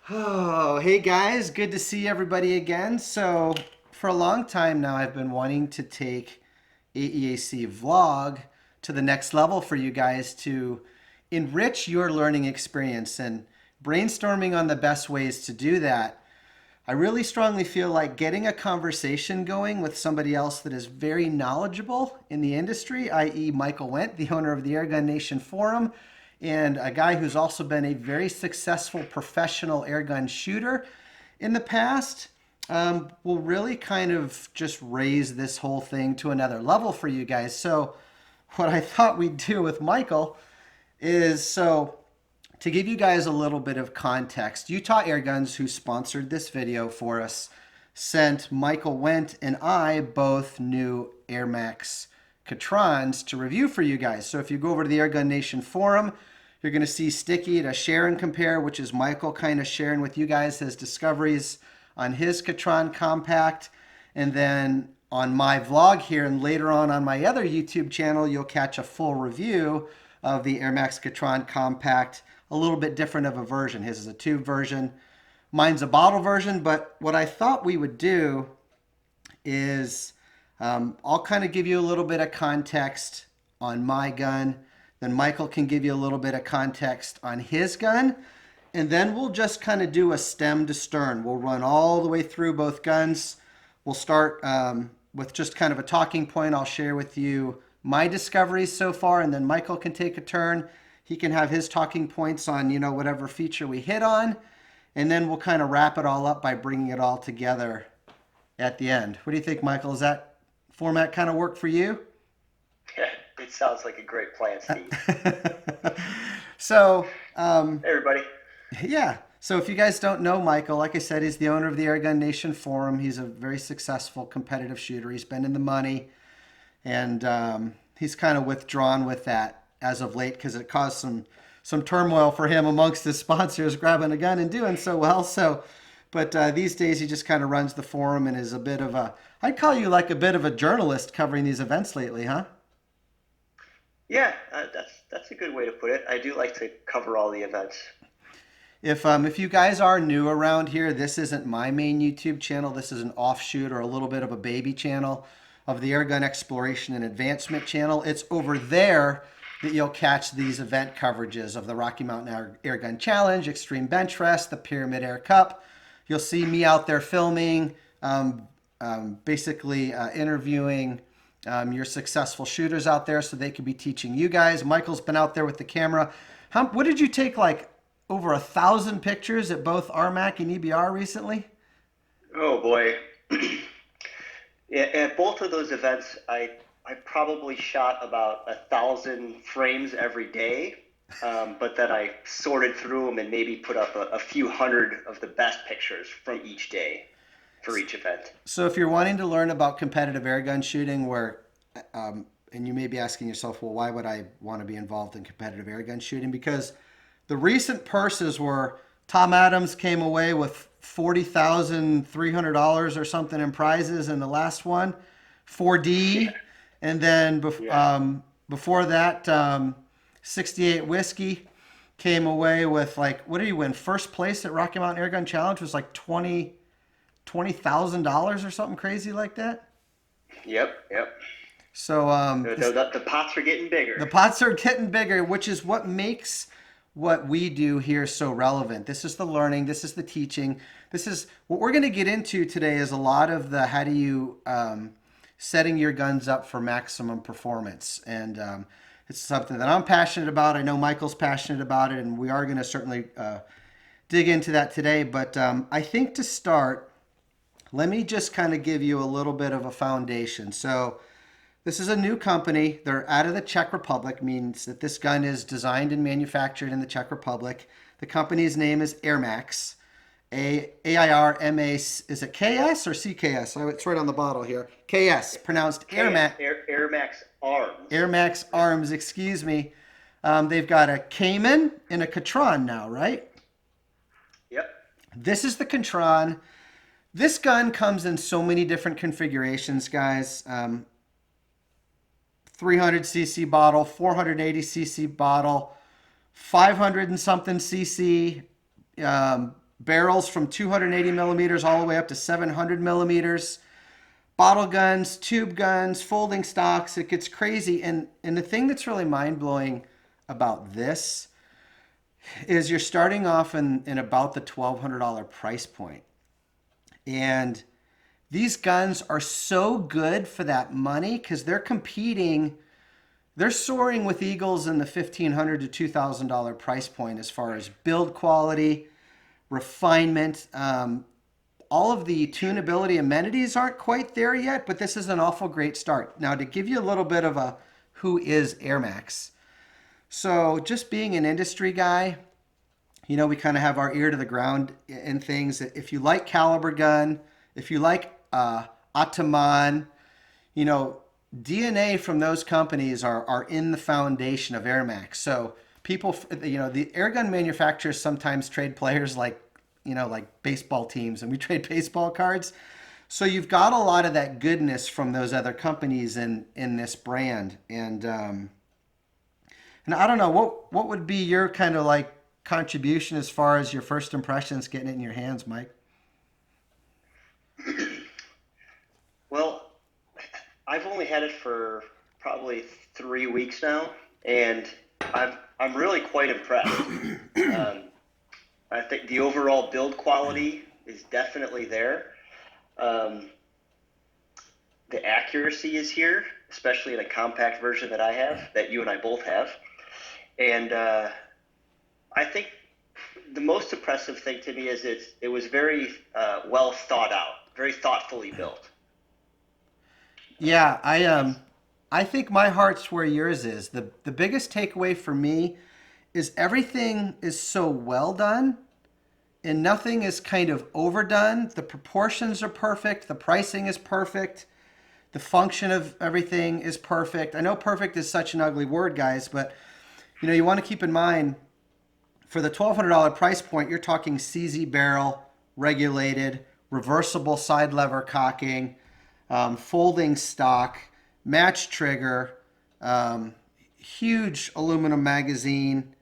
Oh, hey guys, good to see everybody again. So, for a long time now, I've been wanting to take AEAC vlog to the next level for you guys to enrich your learning experience and brainstorming on the best ways to do that. I really strongly feel like getting a conversation going with somebody else that is very knowledgeable in the industry, i.e., Michael Wendt, the owner of the Airgun Nation Forum, and a guy who's also been a very successful professional airgun shooter in the past, will really kind of just raise this whole thing to another level for you guys. So, what I thought we'd do with Michael is to give you guys a little bit of context, Utah Airguns, who sponsored this video for us, sent Michael Wendt and I both new AirMaks Katrans to review for you guys. So if you go over to the Airgun Nation forum, you're going to see Sticky to share and compare, which is Michael kind of sharing with you guys his discoveries on his Katran compact. And then on my vlog here and later on my other YouTube channel, you'll catch a full review of the AirMaks Katran compact, a little bit different of a version. His is a tube version. Mine's a bottle version, but what I thought we would do is I'll kind of give you a little bit of context on my gun. Then Michael can give you a little bit of context on his gun. And then we'll just kind of do a stem to stern. We'll run all the way through both guns. We'll start with just kind of a talking point. I'll share with you my discoveries so far, and then Michael can take a turn. He can have his talking points on, whatever feature we hit on. And then we'll kind of wrap it all up by bringing it all together at the end. What do you think, Michael? Does that format kind of work for you? It sounds like a great plan, Steve. So, Hey, everybody. yeah. So if you guys don't know Michael, like I said, he's the owner of the Airgun Nation Forum. He's a very successful competitive shooter. He's been in the money, and he's kind of withdrawn with that as of late because it caused some turmoil for him amongst his sponsors grabbing a gun and doing so well. So, but these days he just kind of runs the forum and is a bit of I'd call you like a bit of a journalist covering these events lately, huh? Yeah, that's a good way to put it. I do like to cover all the events. If you guys are new around here, this isn't my main YouTube channel. This is an offshoot or a little bit of a baby channel of the Airgun Exploration and Advancement channel. It's over there that you'll catch these event coverages of the Rocky Mountain Airgun Challenge, Extreme Bench Rest, the Pyramid Air Cup. You'll see me out there filming, basically interviewing your successful shooters out there so they could be teaching you guys. Michael's been out there with the camera. What did you take, like over 1,000 pictures at both RMAC and EBR recently? Oh boy. Yeah, at both of those events, I probably shot about 1,000 frames every day, but then I sorted through them and maybe put up a few hundred of the best pictures from each day for each event. So if you're wanting to learn about competitive airgun shooting, and you may be asking yourself, well, why would I want to be involved in competitive airgun shooting? Because the recent purses were Tom Adams came away with $40,300 or something in prizes in the last one, 4D, and then Yeah. before that, 68 Whiskey came away with, like, what did he win? First place at Rocky Mountain Airgun Challenge was like $20,000 or something crazy like that. Yep. So The pots are getting bigger. the pots are getting bigger, which is what makes what we do here so relevant. This is the learning. This is the teaching. This is what we're going to get into today is a lot of the how do you setting your guns up for maximum performance. And it's something that I'm passionate about. I know Michael's passionate about it, and we are going to certainly dig into that today. But I think to start, let me just kind of give you a little bit of a foundation. So this is a new company. They're out of the Czech Republic, means that this gun is designed and manufactured in the Czech Republic. The company's name is AirMaks. AIRMA, is it KS or CKS? Oh, it's right on the bottle here. KS, pronounced AirMaks. AirMaks arms. AirMaks Arms, excuse me. They've got a Cayman and a Katran now, right? Yep. This is the Katran. This gun comes in so many different configurations, guys. 300cc bottle, 480cc bottle, 500 and something cc, barrels from 280 millimeters all the way up to 700 millimeters, bottle guns, tube guns, folding stocks. It gets crazy. And the thing that's really mind blowing about this is you're starting off in about the $1,200 price point. And these guns are so good for that money because they're competing, they're soaring with Eagles in the $1,500 to $2,000 price point as far as build quality, refinement. All of the tunability amenities aren't quite there yet, but this is an awful great start. Now, to give you a little bit of a who is AirMaks. So, just being an industry guy, you know, we kind of have our ear to the ground in things. If you like caliber gun, if you like Ataman, you know, DNA from those companies are in the foundation of AirMaks. So people, you know, the airgun manufacturers sometimes trade players like, you know, like baseball teams, and we trade baseball cards. So you've got a lot of that goodness from those other companies in this brand. And I don't know, what would be your kind of like contribution as far as your first impressions getting it in your hands, Mike? Well, I've only had it for probably 3 weeks now, and I'm really quite impressed. Um, I think the overall build quality is definitely there. Um, the accuracy is here, especially in a compact version that I have, that you and I both have. And I think the most impressive thing to me is it was very well thought out, very thoughtfully built. Yeah, I That's I think my heart's where yours is. The biggest takeaway for me is everything is so well done and nothing is kind of overdone. The proportions are perfect, the pricing is perfect, the function of everything is perfect. I know perfect is such an ugly word, guys, but you know, you want to keep in mind for the $1,200 price point, you're talking CZ barrel, regulated, reversible side lever cocking, folding stock, match trigger, um, huge aluminum magazine,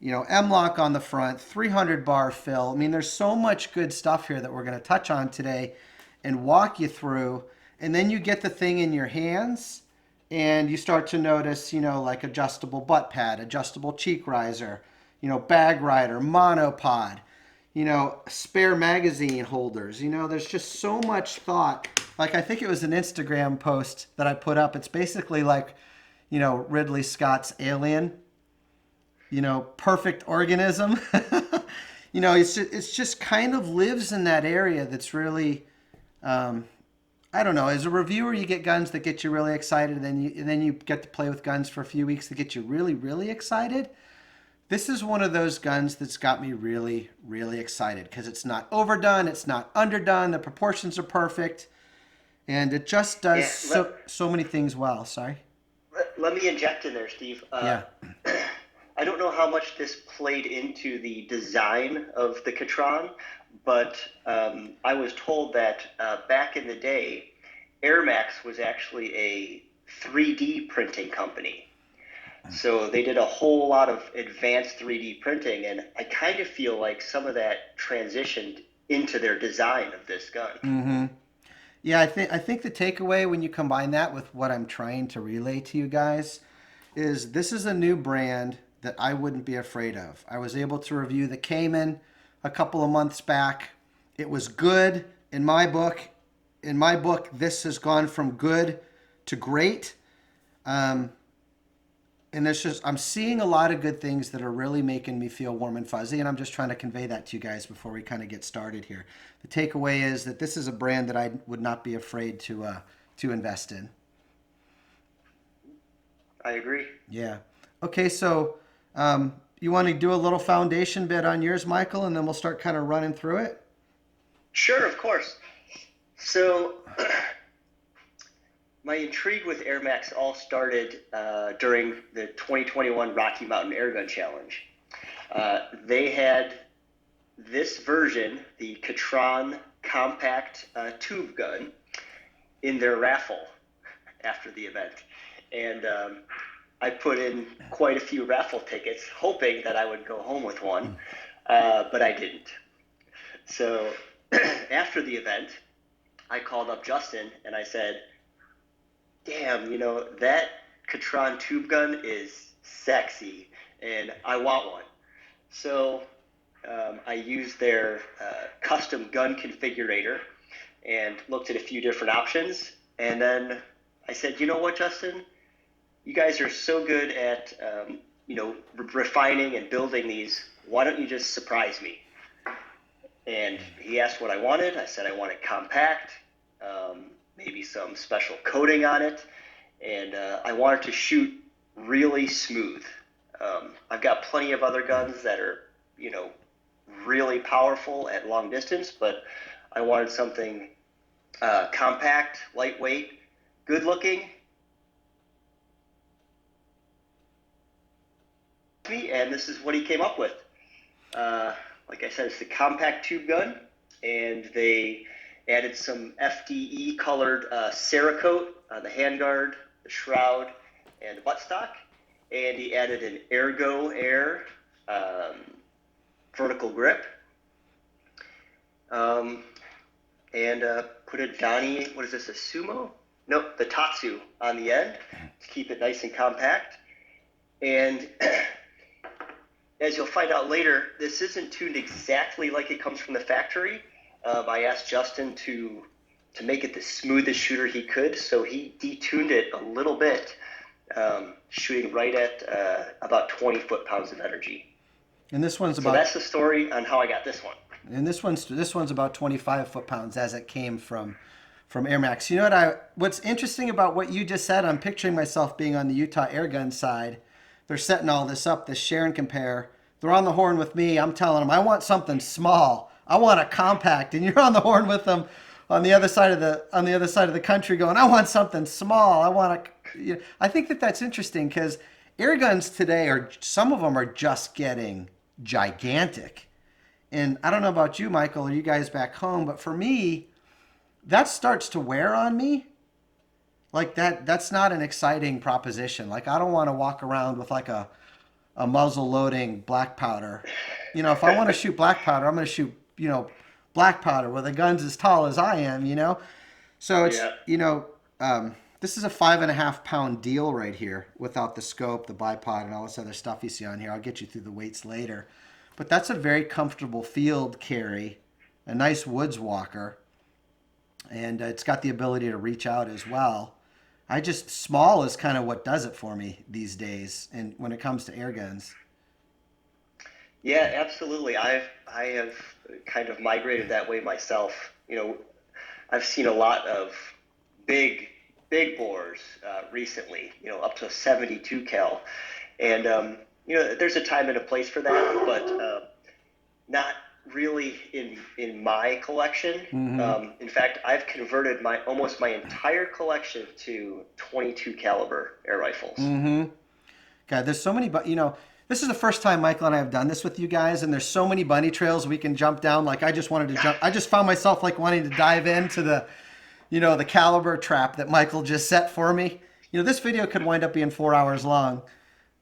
you know, M-lock on the front, 300 bar fill. I mean, there's so much good stuff here that we're going to touch on today and walk you through. And then you get the thing in your hands and you start to notice, you know, like adjustable butt pad, adjustable cheek riser, you know, bag rider, monopod, you know, spare magazine holders. You know, there's just so much thought. Like, I think it was an Instagram post that I put up. It's basically like, you know, Ridley Scott's Alien, you know, perfect organism. You know, it's just kind of lives in that area that's really, I don't know. As a reviewer, you get guns that get you really excited, and then you get to play with guns for a few weeks that get you really, really excited. This is one of those guns that's got me really, really excited because it's not overdone, it's not underdone, the proportions are perfect, and it just does yeah. so many things well. Sorry. Let me inject in there, Steve. Yeah. I don't know how much this played into the design of the Katran, but I was told that back in the day, AirMaks was actually a 3D printing company. So they did a whole lot of advanced 3D printing, and I kind of feel like some of that transitioned into their design of this gun. Mm-hmm. Yeah, I think the takeaway when you combine that with what I'm trying to relay to you guys is this is a new brand that I wouldn't be afraid of. I was able to review the Cayman a couple of months back. It was good in my book. In my book, this has gone from good to great. Um, and there's just I'm seeing a lot of good things that are really making me feel warm and fuzzy, and I'm just trying to convey that to you guys before we kind of get started here. The takeaway is that this is a brand that I would not be afraid to invest in. I agree. Yeah. Okay, so you want to do a little foundation bit on yours, Michael, and then we'll start kind of running through it. Sure, of course. So my intrigue with AirMaks all started during the 2021 Rocky Mountain Airgun Challenge. They had this version, the Katran compact tube gun, in their raffle after the event. And I put in quite a few raffle tickets, hoping that I would go home with one, but I didn't. So after the event, I called up Justin and I said, damn, that Katran tube gun is sexy and I want one. So I used their custom gun configurator and looked at a few different options. And then I said, you know what, Justin? You guys are so good at, refining and building these. Why don't you just surprise me? And he asked what I wanted. I said I wanted compact, maybe some special coating on it, and I wanted to shoot really smooth. I've got plenty of other guns that are, really powerful at long distance, but I wanted something compact, lightweight, good looking. And this is what he came up with. Like I said, it's the compact tube gun, and they added some FDE colored Cerakote on the handguard, the shroud, and the buttstock. And he added an Air vertical grip. And put a Donnie, what is this, a Sumo? Nope, the Tatsu on the end to keep it nice and compact. And as you'll find out later, this isn't tuned exactly like it comes from the factory. I asked Justin to make it the smoothest shooter he could, so he detuned it a little bit, shooting right at about 20 foot-pounds of energy. And this one's So that's the story on how I got this one. And this one's about 25 foot-pounds as it came from AirMaks. You know what's interesting about what you just said? I'm picturing myself being on the Utah airgun side. They're setting all this up, this share and compare. They're on the horn with me. I'm telling them I want something small. I want a compact, and you're on the horn with them on the other side of the country, going, I want something small. I think that's interesting because air guns today some of them are just getting gigantic. And I don't know about you, Michael, or you guys back home, but for me, that starts to wear on me. Like that's not an exciting proposition. Like I don't want to walk around with like a muzzle loading black powder. If I want to shoot black powder, I'm going to shoot, black powder with a gun's as tall as I am, So it's, this is a 5.5 pound deal right here without the scope, the bipod, and all this other stuff you see on here. I'll get you through the weights later. But that's a very comfortable field carry, a nice woods walker, and it's got the ability to reach out as well. Small is kind of what does it for me these days, and when it comes to air guns. Yeah, absolutely. I have kind of migrated that way myself. I've seen a lot of big bores recently. Up to a 72 cal, and there's a time and a place for that, but not really in my collection. Mm-hmm. In fact, I've converted almost my entire collection to 22 caliber air rifles. Mm-hmm. God, there's so many, but this is the first time Michael and I have done this with you guys, and there's so many bunny trails we can jump down. Like I just wanted to jump. I just found myself like wanting to dive into the caliber trap that Michael just set for me. This video could wind up being 4 hours long,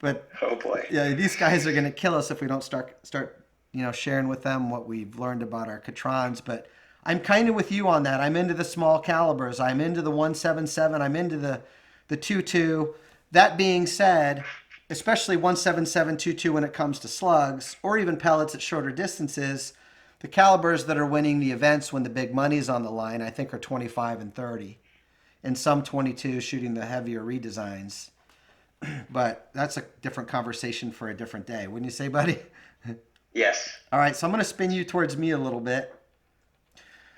but oh boy, yeah, these guys are going to kill us if we don't start sharing with them what we've learned about our Katrans. But I'm kind of with you on that. I'm into the small calibers. I'm into the 177. I'm into the 22. That being said, especially 177, 22 when it comes to slugs or even pellets at shorter distances, the calibers that are winning the events when the big money's on the line, I think, are 25 and 30, and some 22 shooting the heavier redesigns. But that's a different conversation for a different day. Wouldn't you say, buddy? Yes. All right, so I'm going to spin you towards me a little bit.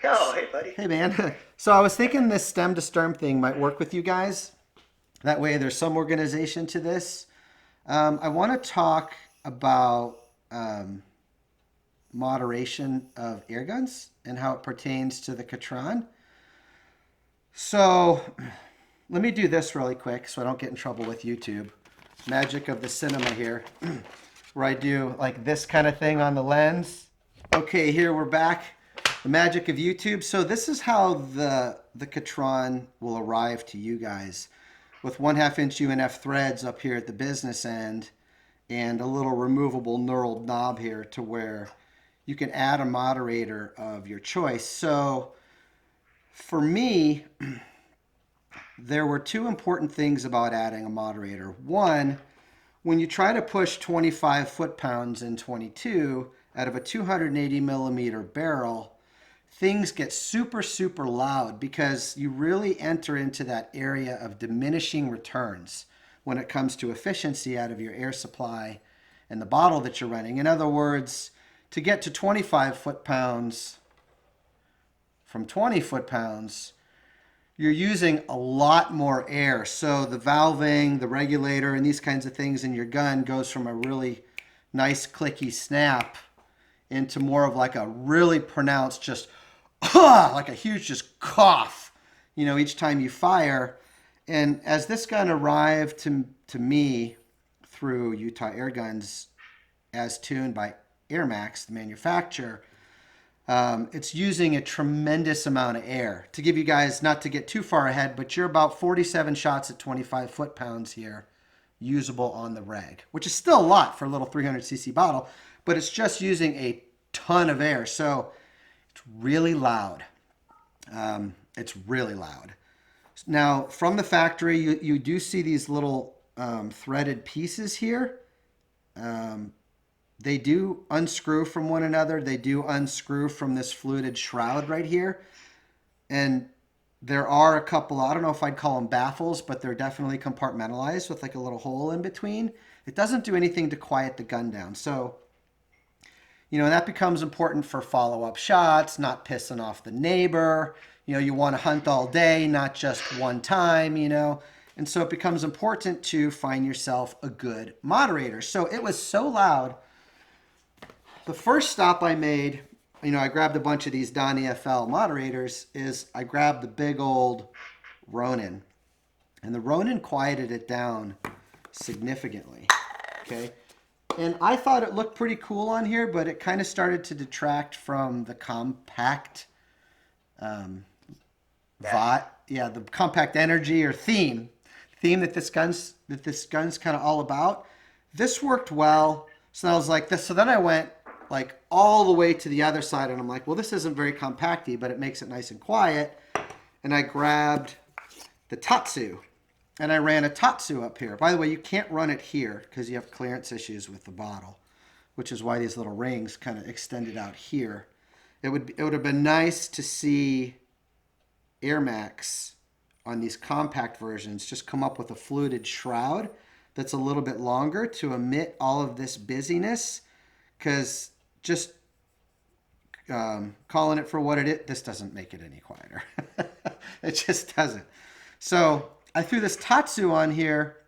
Oh, hey, buddy. Hey, man. So I was thinking this stem to stern thing might work with you guys. That way there's some organization to this. I want to talk about moderation of air guns and how it pertains to the Katran. So let me do this really quick so I don't get in trouble with YouTube. Magic of the cinema here. Where I do like this kind of thing on the lens. Okay, here we're back. The magic of YouTube. So this is how the Katran will arrive to you guys, with 1/2 inch UNF threads up here at the business end and a little removable knurled knob here to where you can add a moderator of your choice. So for me, there were two important things about adding a moderator. One, when you try to push 25 foot-pounds in 22 out of a 280 millimeter barrel, things get super, super loud because you really enter into that area of diminishing returns when it comes to efficiency out of your air supply and the bottle that you're running. In other words, to get to 25 foot-pounds from 20 foot-pounds, you're using a lot more air. So the valving, the regulator, and these kinds of things in your gun goes from a really nice clicky snap into more of like a really pronounced just like a huge just cough, each time you fire. And as this gun arrived to me through Utah Air Guns as tuned by AirMaks, the manufacturer, it's using a tremendous amount of air. To give you guys, not to get too far ahead, but you're about 47 shots at 25 foot-pounds here usable on the reg, which is still a lot for a little 300cc bottle, but it's just using a ton of air. So it's really loud. It's really loud. Now, from the factory, you do see these little threaded pieces here. They do unscrew from one another. They do unscrew from this fluted shroud right here. And there are a couple, I don't know if I'd call them baffles, but they're definitely compartmentalized with like a little hole in between. It doesn't do anything to quiet the gun down. So, that becomes important for follow-up shots, not pissing off the neighbor. You want to hunt all day, not just one time, And so it becomes important to find yourself a good moderator. So it was so loud. The first stop I made, I grabbed a bunch of these Donnie FL moderators, is I grabbed the big old Ronin. And the Ronin quieted it down significantly, okay? And I thought it looked pretty cool on here, but it kind of started to detract from the compact the compact energy or theme that this gun's kind of all about. This worked well. So I was like this. So then I went like all the way to the other side, and I'm like, well, this isn't very compacty, but it makes it nice and quiet. And I grabbed the Tatsu, and I ran a Tatsu up here. By the way, you can't run it here because you have clearance issues with the bottle, which is why these little rings kind of extended out here. It would have been nice to see AirMaks on these compact versions just come up with a fluted shroud that's a little bit longer to emit all of this busyness, because just calling it for what it is, this doesn't make it any quieter. It just doesn't. So I threw this Tatsu on here,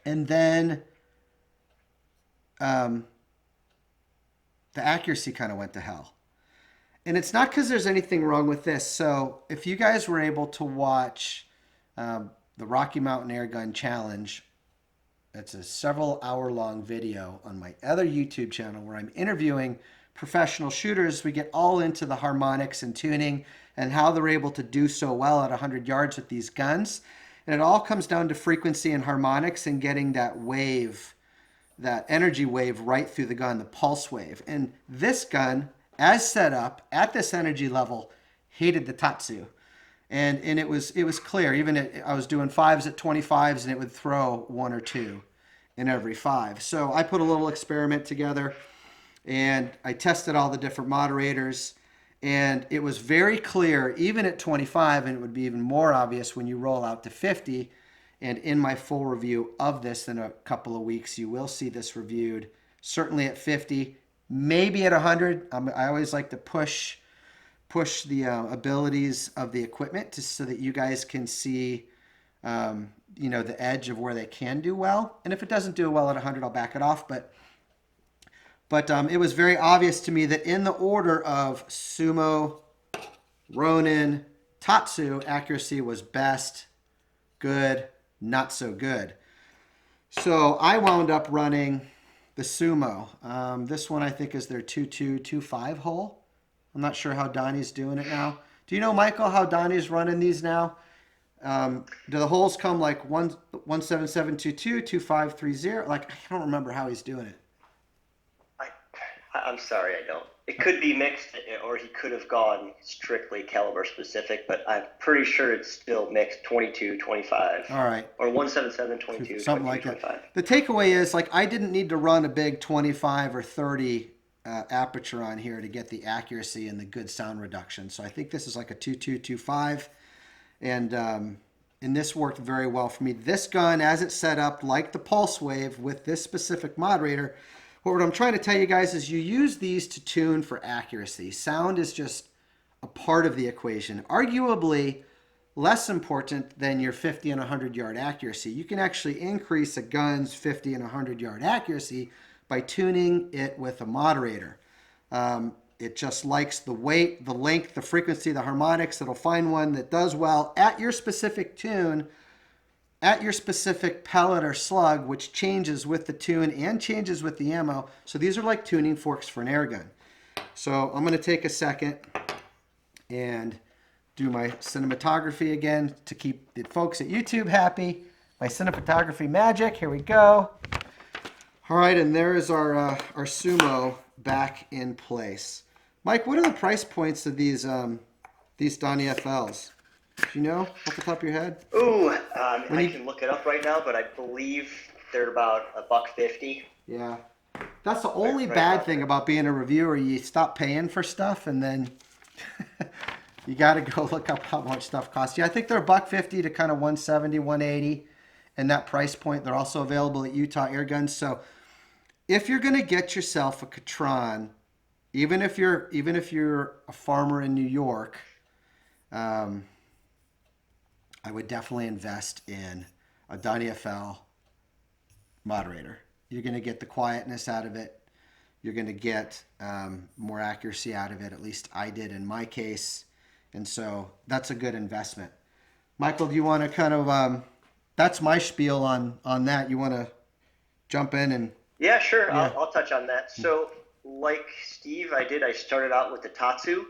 and then the accuracy kind of went to hell. And it's not because there's anything wrong with this. So if you guys were able to watch the Rocky Mountain Air Gun Challenge, it's a several hour long video on my other YouTube channel where I'm interviewing professional shooters. We get all into the harmonics and tuning and how they're able to do so well at 100 yards with these guns. And it all comes down to frequency and harmonics and getting that wave, that energy wave right through the gun, the pulse wave. And this gun, as set up at this energy level, hated the Tatsu. And it was clear. Even I was doing 5s at 25s, and it would throw 1 or 2 in every 5. So I put a little experiment together, and I tested all the different moderators, and it was very clear, even at 25, and it would be even more obvious when you roll out to 50. And in my full review of this in a couple of weeks, you will see this reviewed, certainly at 50, maybe at 100. I always like to push the abilities of the equipment so that you guys can see the edge of where they can do well. And if it doesn't do well at 100, I'll back it off. But it was very obvious to me that in the order of Sumo, Ronin, Tatsu, accuracy was best, good, not so good. So I wound up running the Sumo. This one I think is their 2225 hole. I'm not sure how Donnie's doing it now. Do you know, Michael, how Donnie's running these now? Do the holes come like 17722, 2530? Like, I don't remember how he's doing it. I'm sorry, I don't. It could be mixed, or he could have gone strictly caliber specific, but I'm pretty sure it's still mixed 22, 25, All right. or 177, 22, Something 22, like that. 25. The takeaway is like I didn't need to run a big 25 or 30 aperture on here to get the accuracy and the good sound reduction. So I think this is like a 2225, and this worked very well for me. This gun, as it's set up, like the Pulse Wave with this specific moderator, what I'm trying to tell you guys is you use these to tune for accuracy. Sound is just a part of the equation. Arguably less important than your 50 and 100 yard accuracy. You can actually increase a gun's 50 and 100 yard accuracy by tuning it with a moderator. It just likes the weight, the length, the frequency, the harmonics. It'll find one that does well at your specific tune, at your specific pellet or slug, which changes with the tune and changes with the ammo. So these are like tuning forks for an air gun. So I'm going to take a second and do my cinematography again to keep the folks at YouTube happy. My cinematography magic. Here we go. All right, and there is our Sumo back in place. Mike, what are the price points of these Donnie FLs? Do you know off the top of your head? Ooh, I can look it up right now, but I believe they're about $1.50. Yeah. That's the only bad thing about being a reviewer. You stop paying for stuff, and then you got to go look up how much stuff costs. Yeah, I think they're $1.50 to kind of 170, 180, and that price point. They're also available at Utah Airguns. So if you're going to get yourself a Katran, even if you're a farmer in New York, I would definitely invest in a Donnie FL moderator. You're going to get the quietness out of it. You're going to get more accuracy out of it. At least I did in my case. And so that's a good investment. Michael, do you want to kind of, that's my spiel on that. You want to jump in and... Yeah, sure. Yeah. I'll touch on that. So like Steve, I started out with the Tatsu,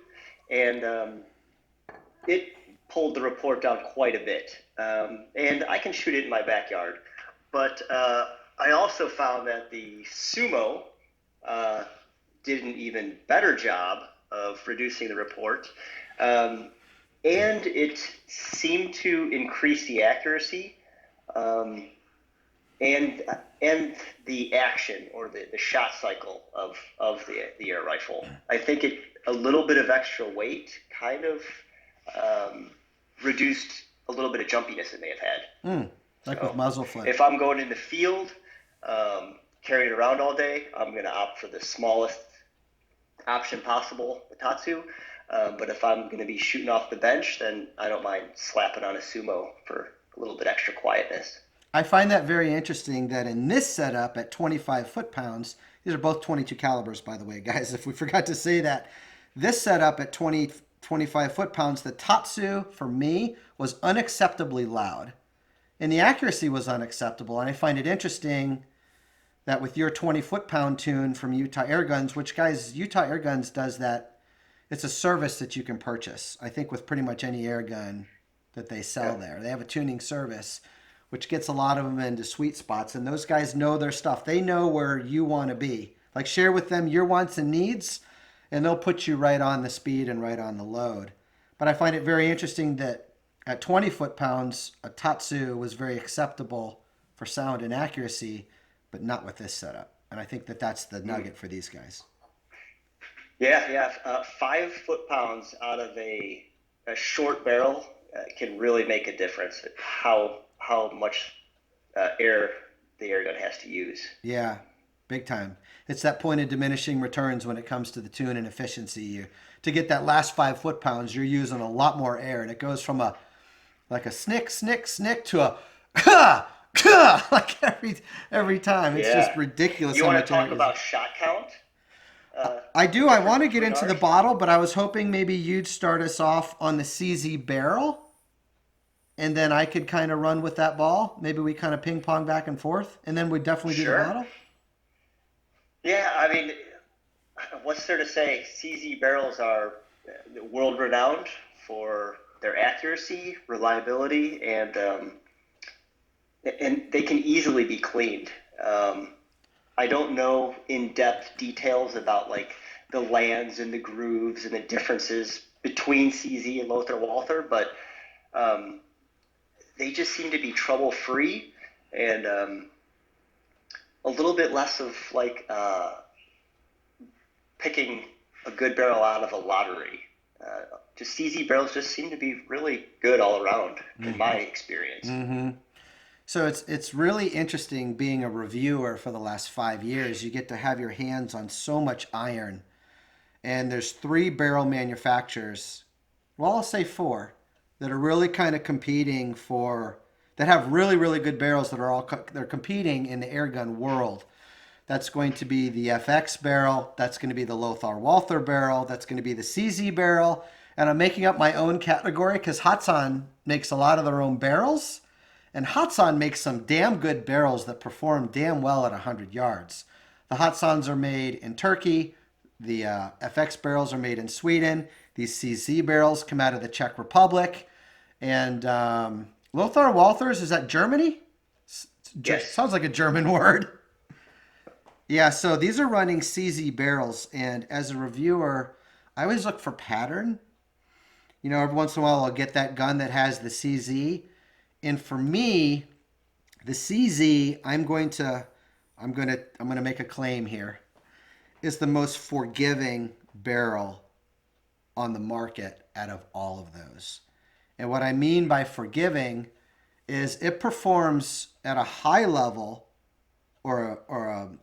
and it pulled the report down quite a bit. And I can shoot it in my backyard. But I also found that the Sumo did an even better job of reducing the report. And it seemed to increase the accuracy and the action, or the shot cycle of the air rifle. I think a little bit of extra weight kind of reduced a little bit of jumpiness it may have had. Like with muzzle flip. If I'm going in the field, carrying it around all day, I'm going to opt for the smallest option possible, the Tatsu. But if I'm going to be shooting off the bench, then I don't mind slapping on a Sumo for a little bit extra quietness. I find that very interesting that in this setup at 25 foot-pounds, these are both 22 calibers, by the way, guys, if we forgot to say that. This setup at 25 foot-pounds, the Tatsu, for me, was unacceptably loud. And the accuracy was unacceptable. And I find it interesting that with your 20 foot-pound tune from Utah Airguns, which, guys, Utah Airguns does that. It's a service that you can purchase, I think, with pretty much any air gun that they sell there. They have a tuning service, which gets a lot of them into sweet spots. And those guys know their stuff. They know where you want to be. Like, share with them your wants and needs, and they'll put you right on the speed and right on the load. But I find it very interesting that at 20 foot-pounds, a Tatsu was very acceptable for sound and accuracy, but not with this setup. And I think that that's the nugget for these guys. Yeah. 5 foot-pounds out of a short barrel can really make a difference at how much air the air gun has to use. Yeah, big time. It's that point of diminishing returns when it comes to the tune and efficiency. To get that last 5 foot-pounds, you're using a lot more air, and it goes from a snick, snick, snick to a ka, ka, like every time. It's just ridiculous. You want to talk about shot count? I do. I want to get into the bottle, but I was hoping maybe you'd start us off on the CZ barrel, and then I could kind of run with that ball. Maybe we kind of ping pong back and forth, and then we'd definitely do the bottle. Yeah, I mean, what's there to say? CZ barrels are world renowned for their accuracy, reliability, and they can easily be cleaned. I don't know in-depth details about like the lands and the grooves and the differences between CZ and Lothar Walther, but um, they just seem to be trouble-free and a little bit less of like picking a good barrel out of a lottery. Just CZ barrels just seem to be really good all around, in my experience. So it's really interesting being a reviewer for the last 5 years. You get to have your hands on so much iron, and there's three barrel manufacturers. Well, I'll say four that are really kind of competing for that have really good barrels that are they're competing in the airgun world. That's going to be the FX barrel. That's going to be the Lothar Walther barrel. That's going to be the CZ barrel. And I'm making up my own category because Hatsan makes a lot of their own barrels. And Hatsan makes some damn good barrels that perform damn well at 100 yards. The Hatsans are made in Turkey. The FX barrels are made in Sweden. These CZ barrels come out of the Czech Republic. And Lothar Walthers, is that Germany? Yes. Sounds like a German word. Yeah, so these are running CZ barrels, and as a reviewer, I always look for pattern. You know, every once in a while I'll get that gun that has the CZ, and for me, the CZ, I'm going to make a claim here, is the most forgiving barrel on the market out of all of those. And what I mean by forgiving is it performs at a high level or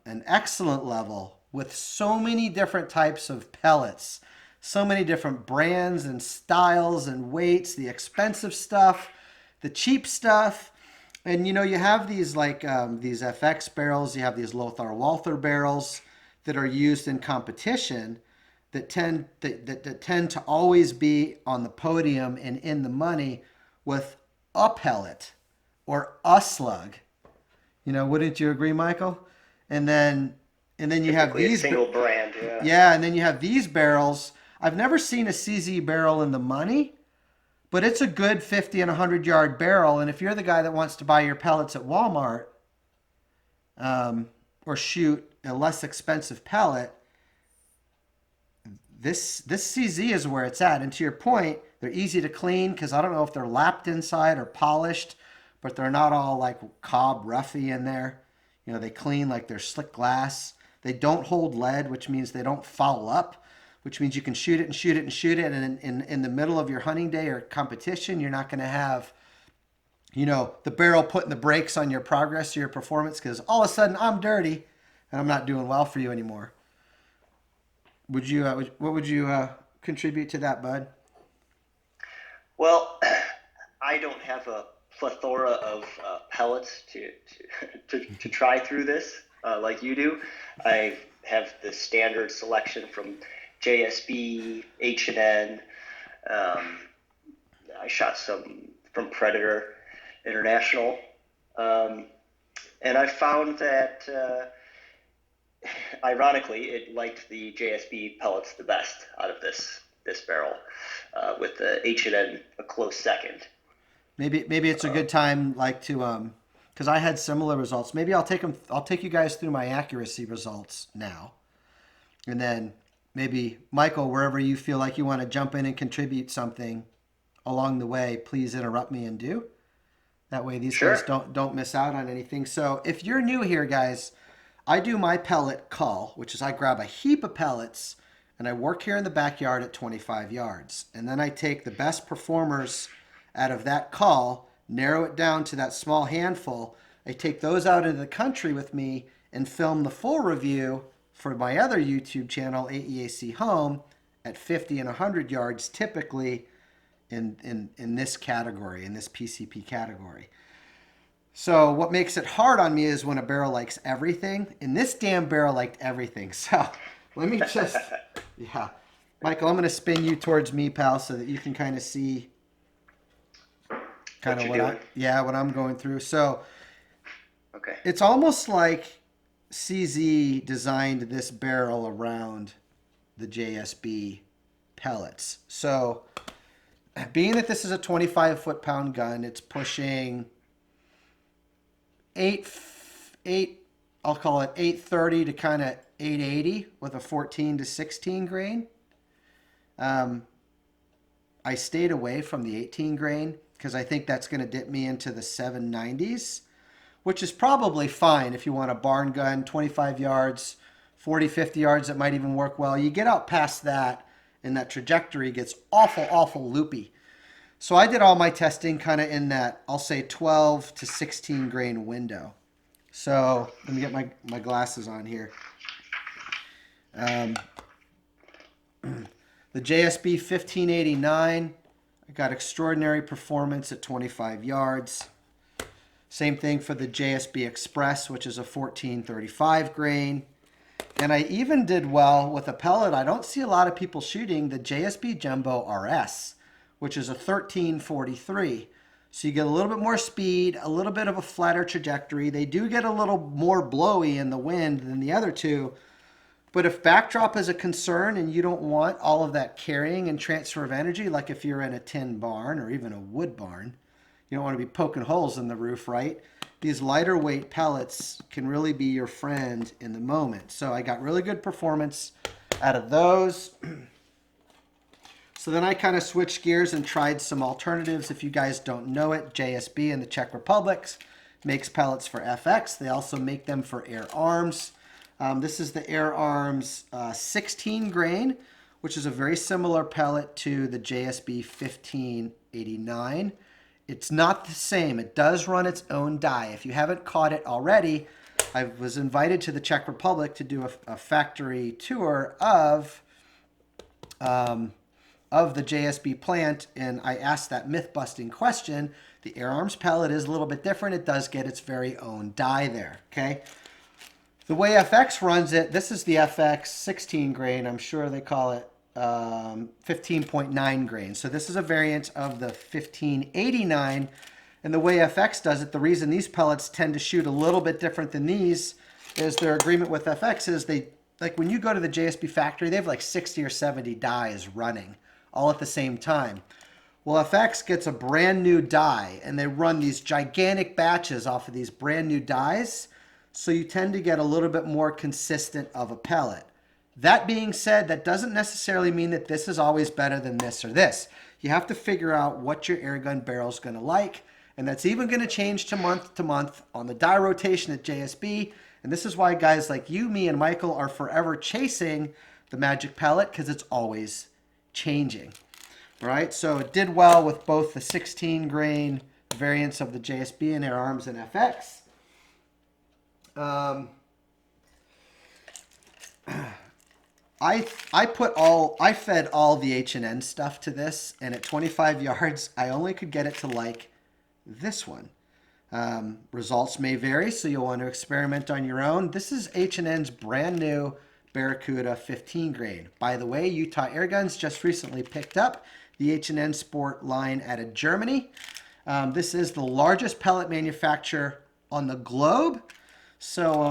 an excellent level with so many different types of pellets, so many different brands and styles and weights, the expensive stuff, the cheap stuff. And you know, you have these like these FX barrels, you have these Lothar Walther barrels that are used in competition that tend to always be on the podium and in the money with a pellet or a slug. You know, wouldn't you agree, Michael? And then you have Typically a these single brand, yeah. yeah, and then you have these barrels. I've never seen a CZ barrel in the money, but it's a good 50 and 100-yard barrel. And if you're the guy that wants to buy your pellets at Walmart or shoot a less expensive pellet, this CZ is where it's at. And to your point, they're easy to clean because I don't know if they're lapped inside or polished, but they're not all like cob roughy in there. You know, they clean like they're slick glass. They don't hold lead, which means they don't foul up, which means you can shoot it and shoot it and shoot it. And in the middle of your hunting day or competition, you're not going to have, you know, the barrel putting the brakes on your progress or your performance because all of a sudden I'm dirty and I'm not doing well for you anymore. What would you contribute to that, bud? Well, I don't have a plethora of pellets to try through this like you do. I have the standard selection from JSB, H&N. Um, I shot some from Predator International. Um, and I found that, ironically, it liked the JSB pellets the best out of this barrel, with the H&N a close second. Maybe it's a good time like to because I had similar results. Maybe I'll take you guys through my accuracy results now. And then maybe Michael, wherever you feel like you want to jump in and contribute something along the way, please interrupt me and do. That way these guys Sure. don't miss out on anything. So if you're new here, guys, I do my pellet cull, which is I grab a heap of pellets and I work here in the backyard at 25 yards. And then I take the best performers out of that cull, narrow it down to that small handful. I take those out into the country with me and film the full review for my other YouTube channel, AEAC Home, at 50 and 100 yards, typically in this category, in this PCP category. So what makes it hard on me is when a barrel likes everything. And this damn barrel liked everything. So let me just, yeah. Michael, I'm going to spin you towards me, pal, so that you can kind of see kind What of you're doing? what I'm going through. So Okay. it's almost like CZ designed this barrel around the JSB pellets. So being that this is a 25 foot-pound gun, it's pushing eight I'll call it 830 to kind of 880 with a 14 to 16 grain. I stayed away from the 18 grain because I think that's going to dip me into the 790s, which is probably fine if you want a barn gun, 25 yards, 40, 50 yards. It might even work well. You get out past that and that trajectory gets awful, awful loopy. So I did all my testing kind of in that, I'll say 12 to 16 grain window. So let me get my glasses on here. The JSB 1589, I got extraordinary performance at 25 yards. Same thing for the JSB Express, which is a 1435 grain. And I even did well with a pellet. I don't see a lot of people shooting the JSB Jumbo RS, which is a 1343. So you get a little bit more speed, a little bit of a flatter trajectory. They do get a little more blowy in the wind than the other two. But if backdrop is a concern and you don't want all of that carrying and transfer of energy, like if you're in a tin barn or even a wood barn, you don't want to be poking holes in the roof, right? These lighter weight pellets can really be your friend in the moment. So I got really good performance out of those. So then I kind of switched gears and tried some alternatives. If you guys don't know it, JSB in the Czech Republic makes pellets for FX. They also make them for AirArms. This is the AirArms 16 grain, which is a very similar pellet to the JSB 1589. It's not the same. It does run its own die. If you haven't caught it already, I was invited to the Czech Republic to do a factory tour of the JSB plant, and I asked that myth-busting question. The AirArms pellet is a little bit different. It does get its very own die there, okay? The way FX runs it, this is the FX 16 grain. I'm sure they call it 15.9 grain. So this is a variant of the 1589. And the way FX does it, the reason these pellets tend to shoot a little bit different than these is their agreement with FX is they, like when you go to the JSB factory, they have like 60 or 70 dies running all at the same time. Well, FX gets a brand new die and they run these gigantic batches off of these brand new dies. So you tend to get a little bit more consistent of a pellet. That being said, that doesn't necessarily mean that this is always better than this or this. You have to figure out what your airgun barrel is going to like, and that's even going to change to month on the die rotation at JSB. And this is why guys like you, me, and Michael are forever chasing the magic pellet because it's always changing. All right, so it did well with both the 16 grain variants of the JSB and AirArms and FX. I fed all the H&N stuff to this, and at 25 yards, I only could get it to like this one. Results may vary, so you'll want to experiment on your own. This is H&N's brand new Barracuda 15 grain. By the way, Utah Airguns just recently picked up the H&N Sport line out of Germany. This is the largest pellet manufacturer on the globe. So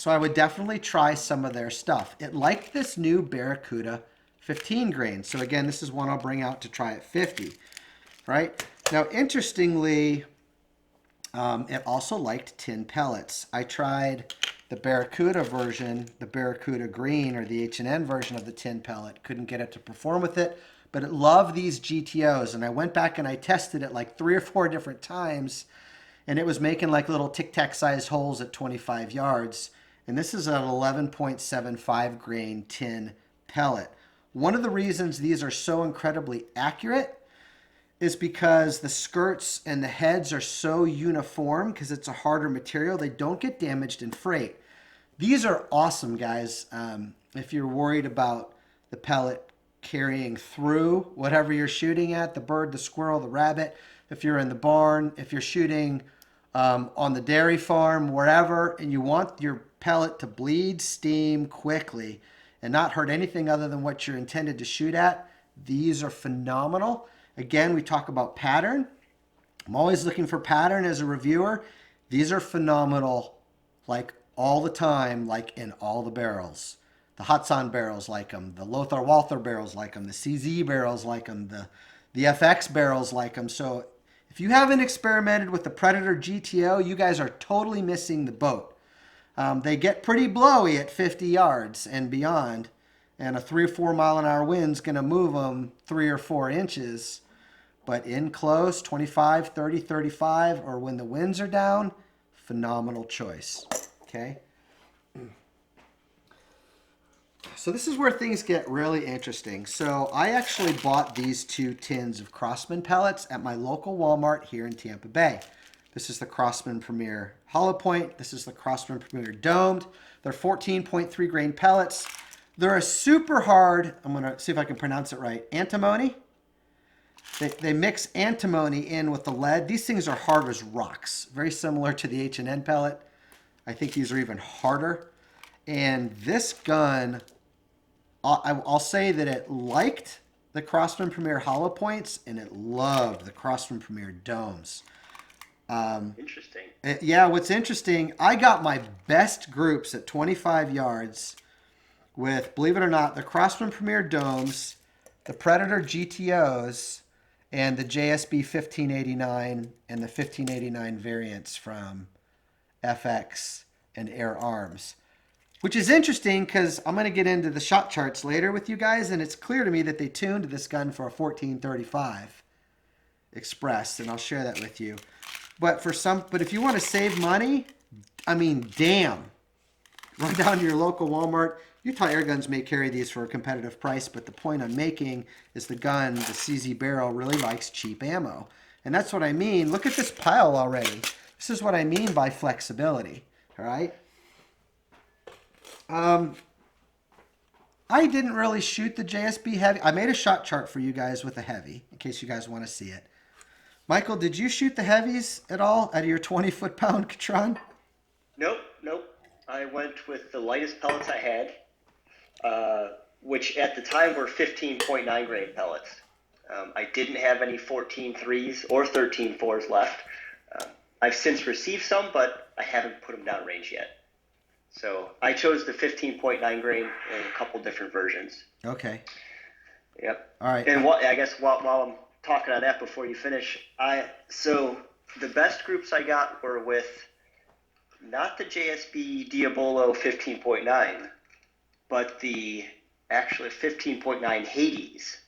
I would definitely try some of their stuff. It liked this new Barracuda 15 grain. So again, this is one I'll bring out to try at 50, right? Now, interestingly, it also liked tin pellets. I tried the Barracuda version, the Barracuda green, or the H&N version of the tin pellet. Couldn't get it to perform with it, but it loved these GTOs. And I went back and I tested it like 3 or 4 different times, and it was making like little tic-tac sized holes at 25 yards. And this is an 11.75 grain tin pellet. One of the reasons these are so incredibly accurate is because the skirts and the heads are so uniform because it's a harder material. They don't get damaged in freight. These are awesome, guys. If you're worried about the pellet carrying through whatever you're shooting at, the bird, the squirrel, the rabbit, if you're in the barn, if you're shooting on the dairy farm, wherever, and you want your pellet to bleed steam quickly and not hurt anything other than what you're intended to shoot at, these are phenomenal. Again, we talk about pattern. I'm always looking for pattern as a reviewer. These are phenomenal, like all the time, like in all the barrels. The Hudson barrels like them. The Lothar Walther barrels like them. The CZ barrels like them. The FX barrels like them. So if you haven't experimented with the Predator GTO, you guys are totally missing the boat. They get pretty blowy at 50 yards and beyond, and a 3 or 4 mile an hour wind's going to move them 3 or 4 inches. But in close, 25, 30, 35, or when the winds are down, phenomenal choice. Okay? So this is where things get really interesting. So I actually bought these 2 tins of Crossman pellets at my local Walmart here in Tampa Bay. This is the Crossman Premier Hollow Point. This is the Crossman Premier Domed. They're 14.3 grain pellets. They're a super hard, I'm going to see if I can pronounce it right, antimony. They mix antimony in with the lead. These things are hard as rocks, very similar to the H&N pellet. I think these are even harder. And this gun, I'll say that it liked the Crossman Premier Hollow Points and it loved the Crossman Premier Domes. Interesting. Yeah, what's interesting, I got my best groups at 25 yards with, believe it or not, the Crossman Premier Domes, the Predator GTOs, and the JSB 1589 and the 1589 variants from FX and Air Arms. Which is interesting because I'm going to get into the shot charts later with you guys, and it's clear to me that they tuned this gun for a 1435 Express, and I'll share that with you. But if you want to save money, I mean, damn. Run down to your local Walmart. Utah Airguns may carry these for a competitive price, but the point I'm making is the gun, the CZ barrel, really likes cheap ammo. And that's what I mean. Look at this pile already. This is what I mean by flexibility. All right? I didn't really shoot the JSB heavy. I made a shot chart for you guys with the heavy, in case you guys want to see it. Michael, did you shoot the heavies at all out of your 20 foot-pound Katran? Nope. I went with the lightest pellets I had, which at the time were 15.9 grain pellets. I didn't have any 14.3s or 13.4s left. I've since received some, but I haven't put them down range yet. So I chose the 15.9 grain in a couple different versions. Okay. Yep. All right. And I guess while I'm talking on that before you finish, so the best groups I got were with not the JSB Diabolo 15.9, but the actually 15.9 Hades.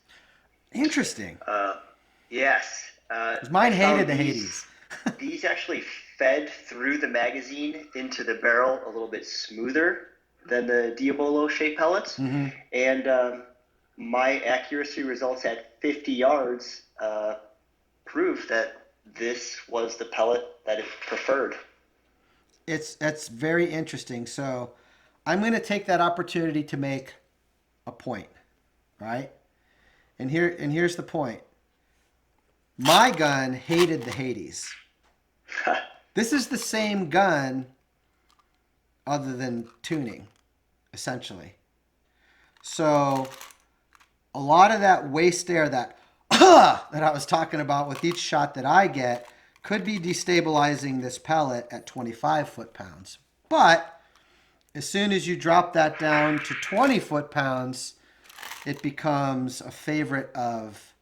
Interesting. Yes. Mine hated the Hades. These actually fed through the magazine into the barrel a little bit smoother than the Diabolo shaped pellets. Mm-hmm. And my accuracy results at 50 yards proved that this was the pellet that it preferred. It's very interesting. So I'm going to take that opportunity to make a point, right? And here's the point. My gun hated the Hades. This is the same gun other than tuning, essentially. So a lot of that waste air, that I was talking about with each shot that I get, could be destabilizing this pellet at 25 foot-pounds. But as soon as you drop that down to 20 foot-pounds, it becomes a favorite of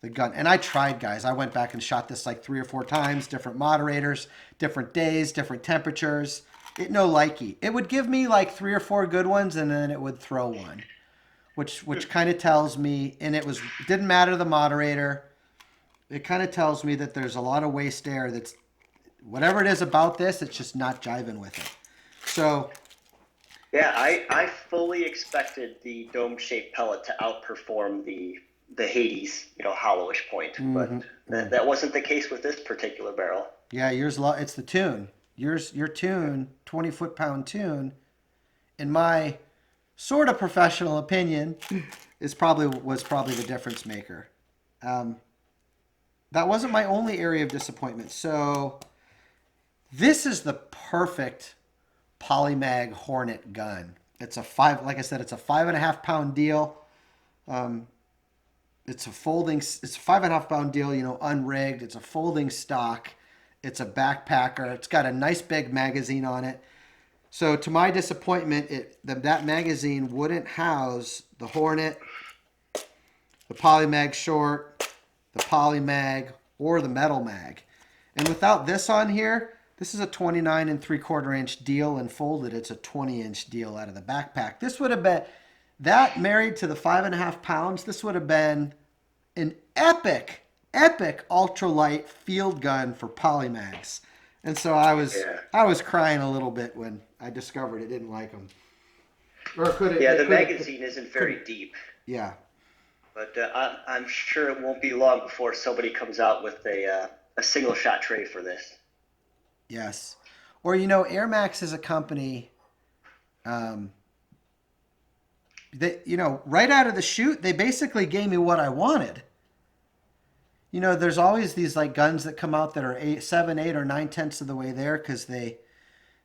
the gun. And I tried, guys. I went back and shot this like 3 or 4 times, different moderators, different days, different temperatures. It no likey. It would give me like 3 or 4 good ones, and then it would throw one, which kind of tells me, and it didn't matter the moderator. It kind of tells me that there's a lot of waste air that's, whatever it is about this, it's just not jiving with it. So yeah, I fully expected the dome-shaped pellet to outperform the Hades, hollowish point, but that wasn't the case with this particular barrel. Yeah, it's the tune. Your tune, 20 foot-pound tune, in my sort of professional opinion, was probably the difference maker. That wasn't my only area of disappointment. So this is the perfect Polymag Hornet gun. It's like I said, it's a 5.5 pound deal. It's a 5.5 pound deal, unrigged. It's a folding stock. It's a backpacker. It's got a nice big magazine on it. So to my disappointment, that magazine wouldn't house the Hornet, the Polymag Short, the Polymag, or the Metal Mag. And without this on here, This is a 29 3/4 inch deal, and folded it's a 20-inch deal out of the backpack. This would have been, that married to the 5.5 pounds, this would have been an epic ultralight field gun for polymags. And so Yeah. I was crying a little bit when I discovered it didn't like them. Or could it? Yeah, It the could. magazine isn't very deep, Yeah. but I'm sure it won't be long before somebody comes out with a single shot tray for this. Yes. Or AirMaks is a company. Um, that right out of the chute, they basically gave me what I wanted. There's always these like guns that come out that are 7, 8, or 9/10 of the way there because they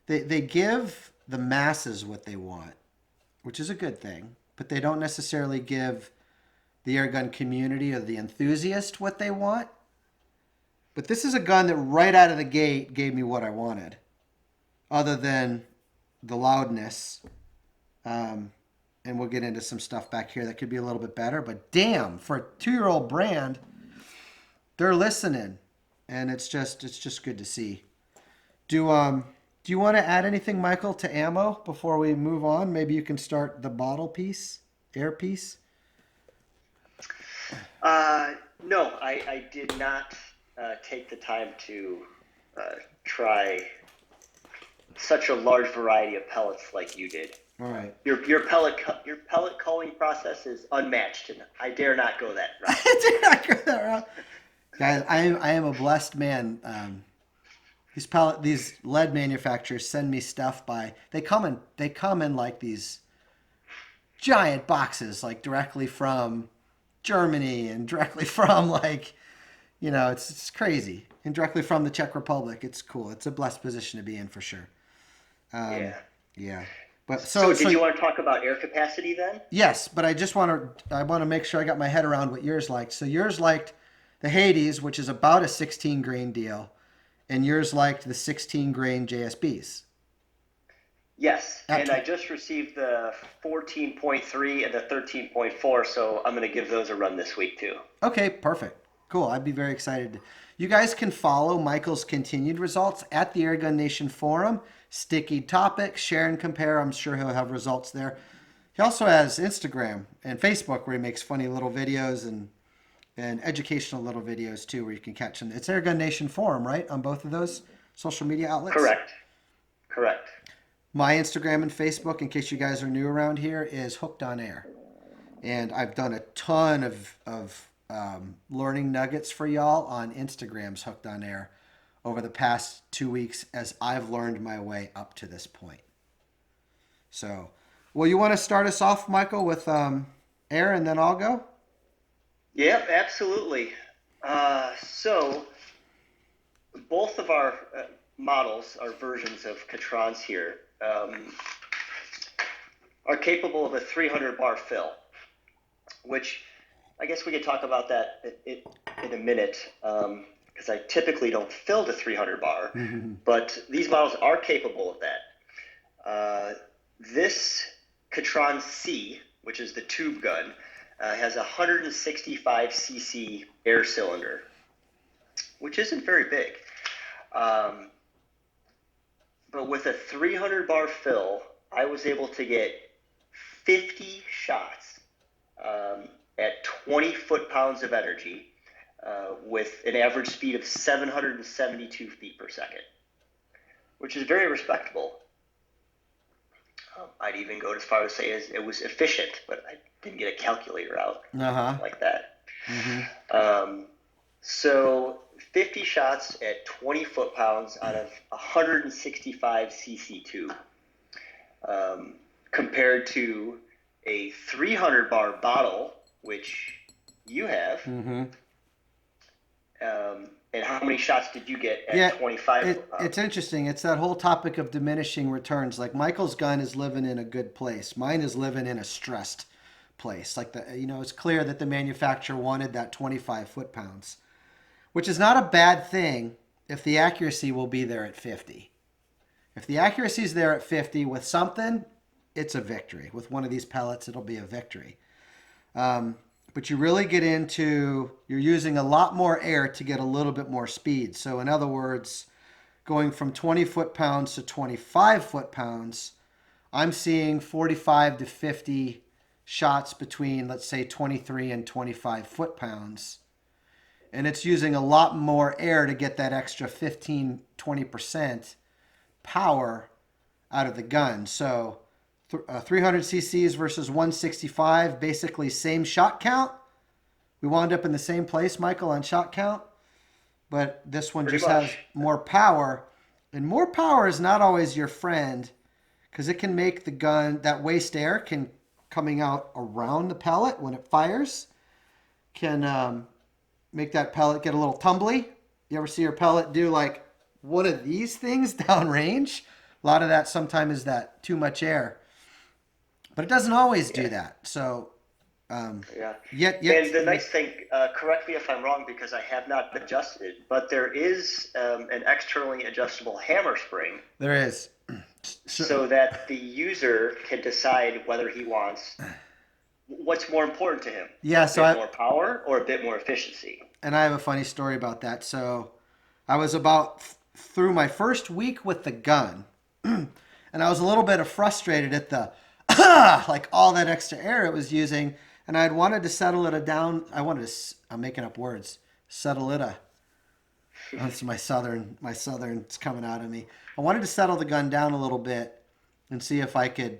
give the masses what they want, which is a good thing, but they don't necessarily give the airgun community or the enthusiast what they want. But this is a gun that right out of the gate gave me what I wanted, other than the loudness. And we'll get into some stuff back here that could be a little bit better. But damn, for a 2-year-old brand, they're listening, and it's just good to see. Do you want to add anything, Michael, to ammo before we move on? Maybe you can start the bottle piece, air piece. No, I did not take the time to try such a large variety of pellets like you did. All right. Your pellet culling process is unmatched, and I dare not go that route. I did not go that route. Guys, I am a blessed man. These lead manufacturers send me stuff they come in like these giant boxes, like directly from Germany and directly from it's crazy, and directly from the Czech Republic. It's cool. It's a blessed position to be in for sure. Yeah. Yeah. But so did you want to talk about air capacity then? Yes, but I want to make sure I got my head around what yours liked. So yours liked the Hades, which is about a 16 grain deal, and yours liked the 16 grain JSBs. Yes, and I just received the 14.3 and the 13.4, so I'm going to give those a run this week too. Okay, perfect. Cool. I'd be very excited. You guys can follow Michael's continued results at the Airgun Nation forum. Sticky topics, share and compare. I'm sure he'll have results there. He also has Instagram and Facebook where he makes funny little videos and educational little videos too, where you can catch them. It's Airgun Nation forum, right? On both of those social media outlets? Correct. My Instagram and Facebook, in case you guys are new around here, is Hooked on Air. And I've done a ton of learning nuggets for y'all on Instagram's Hooked on Air over the past 2 weeks as I've learned my way up to this point. So, well, you want to start us off, Michael, with air, and then I'll go? Yep, absolutely. So both of our models, our versions of Katrans here, are capable of a 300 bar fill, which I guess we could talk about that in a minute, because I typically don't fill the 300 bar, but these models are capable of that. This Katran C, which is the tube gun, has a 165 cc air cylinder, which isn't very big. But with a 300 bar fill, I was able to get 50 shots at 20 foot-pounds of energy with an average speed of 772 feet per second, which is very respectable. I'd even go as far as say it was efficient, but I didn't get a calculator out like that. So 50 shots at 20 foot-pounds out of 165 cc tube, compared to a 300 bar bottle, which you have. And how many shots did you get at 25 foot-pounds? It's interesting. It's that whole topic of diminishing returns. Like Michael's gun is living in a good place. Mine is living in a stressed place. Like it's clear that the manufacturer wanted that 25 foot-pounds, which is not a bad thing if the accuracy will be there at 50. If the accuracy is there at 50 with something, it's a victory. With one of these pellets, it'll be a victory. But you really get into, you're using a lot more air to get a little bit more speed. So in other words, going from 20 foot-pounds to 25 foot-pounds, I'm seeing 45 to 50 shots between, let's say, 23 and 25 foot-pounds. And it's using a lot more air to get that extra 15, 20% power out of the gun. So 300 cc's versus 165, basically same shot count. We wound up in the same place, Michael, on shot count. But this one Pretty just much. has more power. And more power is not always your friend, because it can make the gun, that waste air can coming out around the pellet when it fires, can make that pellet get a little tumbly. You ever see your pellet do like one of these things downrange? A lot of that sometimes is that too much air. But it doesn't always do that. So, Yeah. yet, And the nice thing, correct me if I'm wrong because I have not adjusted it, but there is an externally adjustable hammer spring there is. so that the user can decide whether he wants what's more important to him. Yeah, A bit more power or a bit more efficiency. and I have a funny story about that. So I was about through my first week with the gun, and I was a little bit frustrated at the like all that extra air it was using, and I had wanted to settle it down. I'm making up words. Settle it. That's my southern's coming out of me. I wanted to settle the gun down a little bit and see if I could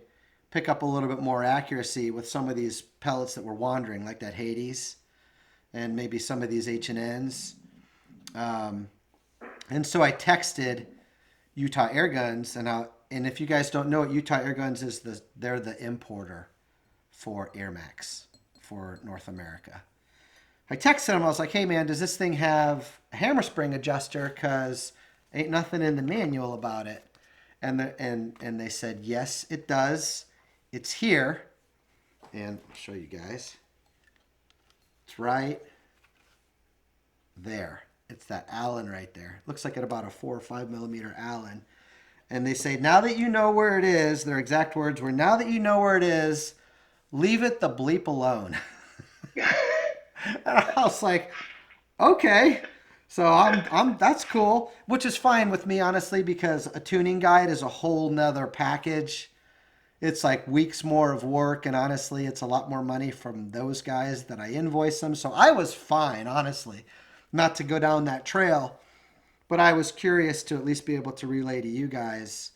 pick up a little bit more accuracy with some of these pellets that were wandering, like that Hades, and maybe some of these H&Ns. And so I texted Utah Airguns, and if you guys don't know what Utah Airguns is, they're the importer for AirMaks for North America. I texted him. I was like, "Hey man, does this thing have a hammer spring adjuster? Cause ain't nothing in the manual about it." And they said, "Yes, it does. It's here." And I'll show you guys. It's right there. It's that Allen right there. Looks like about a 4 or 5 millimeter Allen. And they say, now that you know where it is, their exact words were, now that you know where it is, leave it the bleep alone. And I was like, okay. So I'm that's cool, which is fine with me, honestly, because a tuning guide is a whole nother package. It's like weeks more of work, and honestly, it's a lot more money from those guys that I invoice them. So I was fine, honestly, not to go down that trail. But I was curious to at least be able to relay to you guys.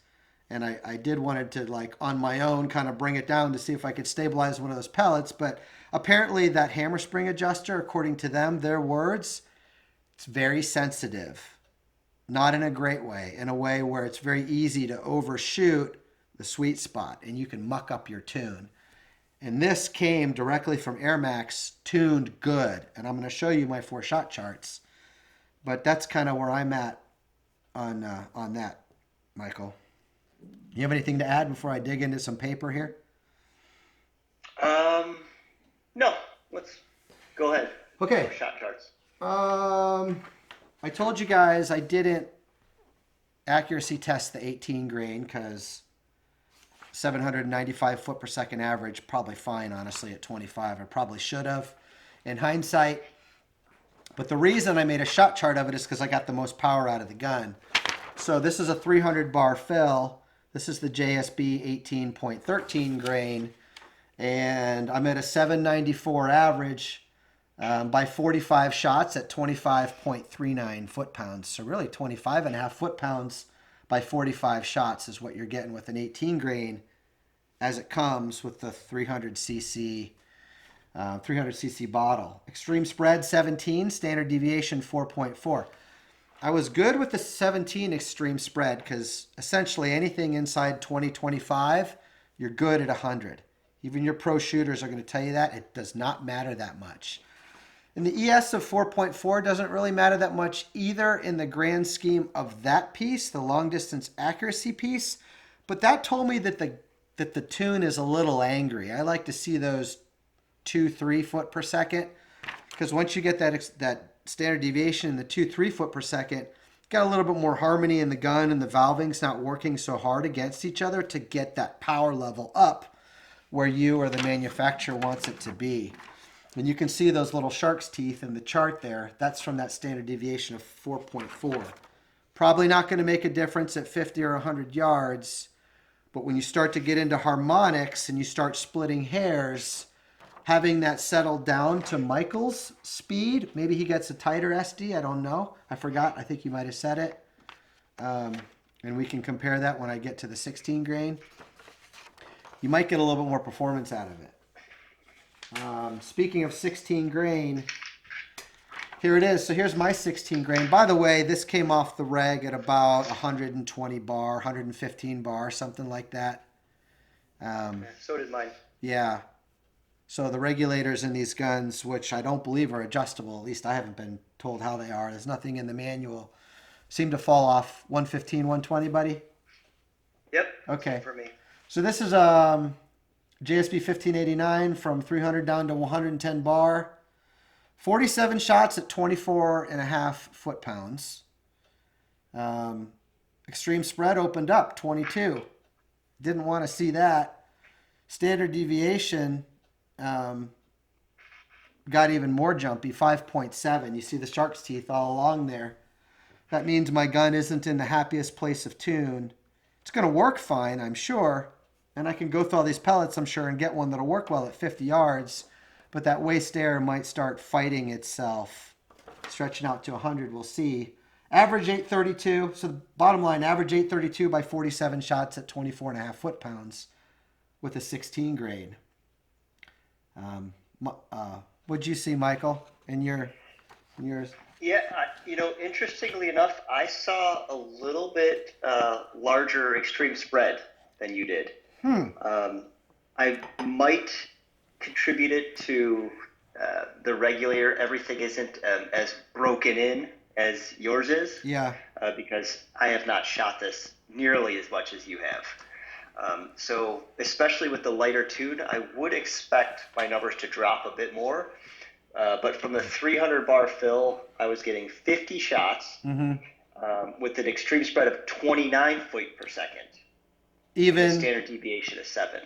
And I did wanted to, like, on my own, kind of bring it down to see if I could stabilize one of those pellets. But apparently that hammer spring adjuster, according to them, their words, it's very sensitive. Not in a great way. In a way where it's very easy to overshoot the sweet spot. And you can muck up your tune. And this came directly from AirMaks, tuned good. And I'm going to show you my 4-shot charts. But that's kind of where I'm at on that, Michael. You have anything to add before I dig into some paper here? No. Let's go ahead. Okay. Shot charts. I told you guys I didn't accuracy test the 18 grain because 795 foot per second average, probably fine, honestly, at 25. I probably should have in hindsight. But the reason I made a shot chart of it is because I got the most power out of the gun. So this is a 300 bar fill. This is the JSB 18.13 grain. And I'm at a 794 average by 45 shots at 25.39 foot-pounds. So really 25.5 foot-pounds by 45 shots is what you're getting with an 18 grain as it comes with the 300cc bottle. Extreme spread 17, standard deviation 4.4. I was good with the 17 extreme spread because essentially anything inside 2025, you're good at 100. Even your pro shooters are going to tell you that. It does not matter that much. And the ES of 4.4 doesn't really matter that much either in the grand scheme of that piece, the long distance accuracy piece. But that told me that the tune is a little angry. I like to see those 2-3 foot per second, because once you get that standard deviation in the 2-3 foot per second, got a little bit more harmony in the gun, and the valving's not working so hard against each other to get that power level up where you or the manufacturer wants it to be. And you can see those little shark's teeth in the chart there. That's from that standard deviation of 4.4. Probably not going to make a difference at 50 or 100 yards. But when you start to get into harmonics and you start splitting hairs, having that settled down to Michael's speed, maybe he gets a tighter SD, I don't know. I forgot, I think you might have said it. And we can compare that when I get to the 16 grain. You might get a little bit more performance out of it. Speaking of 16 grain, here it is. So here's my 16 grain. By the way, this came off the reg at about 120 bar, 115 bar, something like that. So did mine. Yeah. So the regulators in these guns, which I don't believe are adjustable, at least I haven't been told how they are. There's nothing in the manual. Seem to fall off 115, 120, buddy? Yep. Okay. For me. So this is JSB 1589 from 300 down to 110 bar. 47 shots at 24.5 foot-pounds. Extreme spread opened up, 22. Didn't want to see that. Standard deviation got even more jumpy, 5.7. You see the shark's teeth all along there. That means my gun isn't in the happiest place of tune. It's going to work fine, I'm sure. And I can go through all these pellets, I'm sure, and get one that'll work well at 50 yards. But that waist air might start fighting itself. Stretching out to 100, we'll see. Average 832. So the bottom line, average 832 by 47 shots at 24.5 foot-pounds with a 16 grain. What'd you see, Michael, in yours? Yeah, interestingly enough, I saw a little bit larger extreme spread than you did. I might contribute it to the regulator. Everything isn't as broken in as yours is. Yeah. Because I have not shot this nearly as much as you have. So especially with the lighter tune, I would expect my numbers to drop a bit more. But from the 300 bar fill, I was getting 50 shots with an extreme spread of 29 feet per second. Even standard deviation is 7.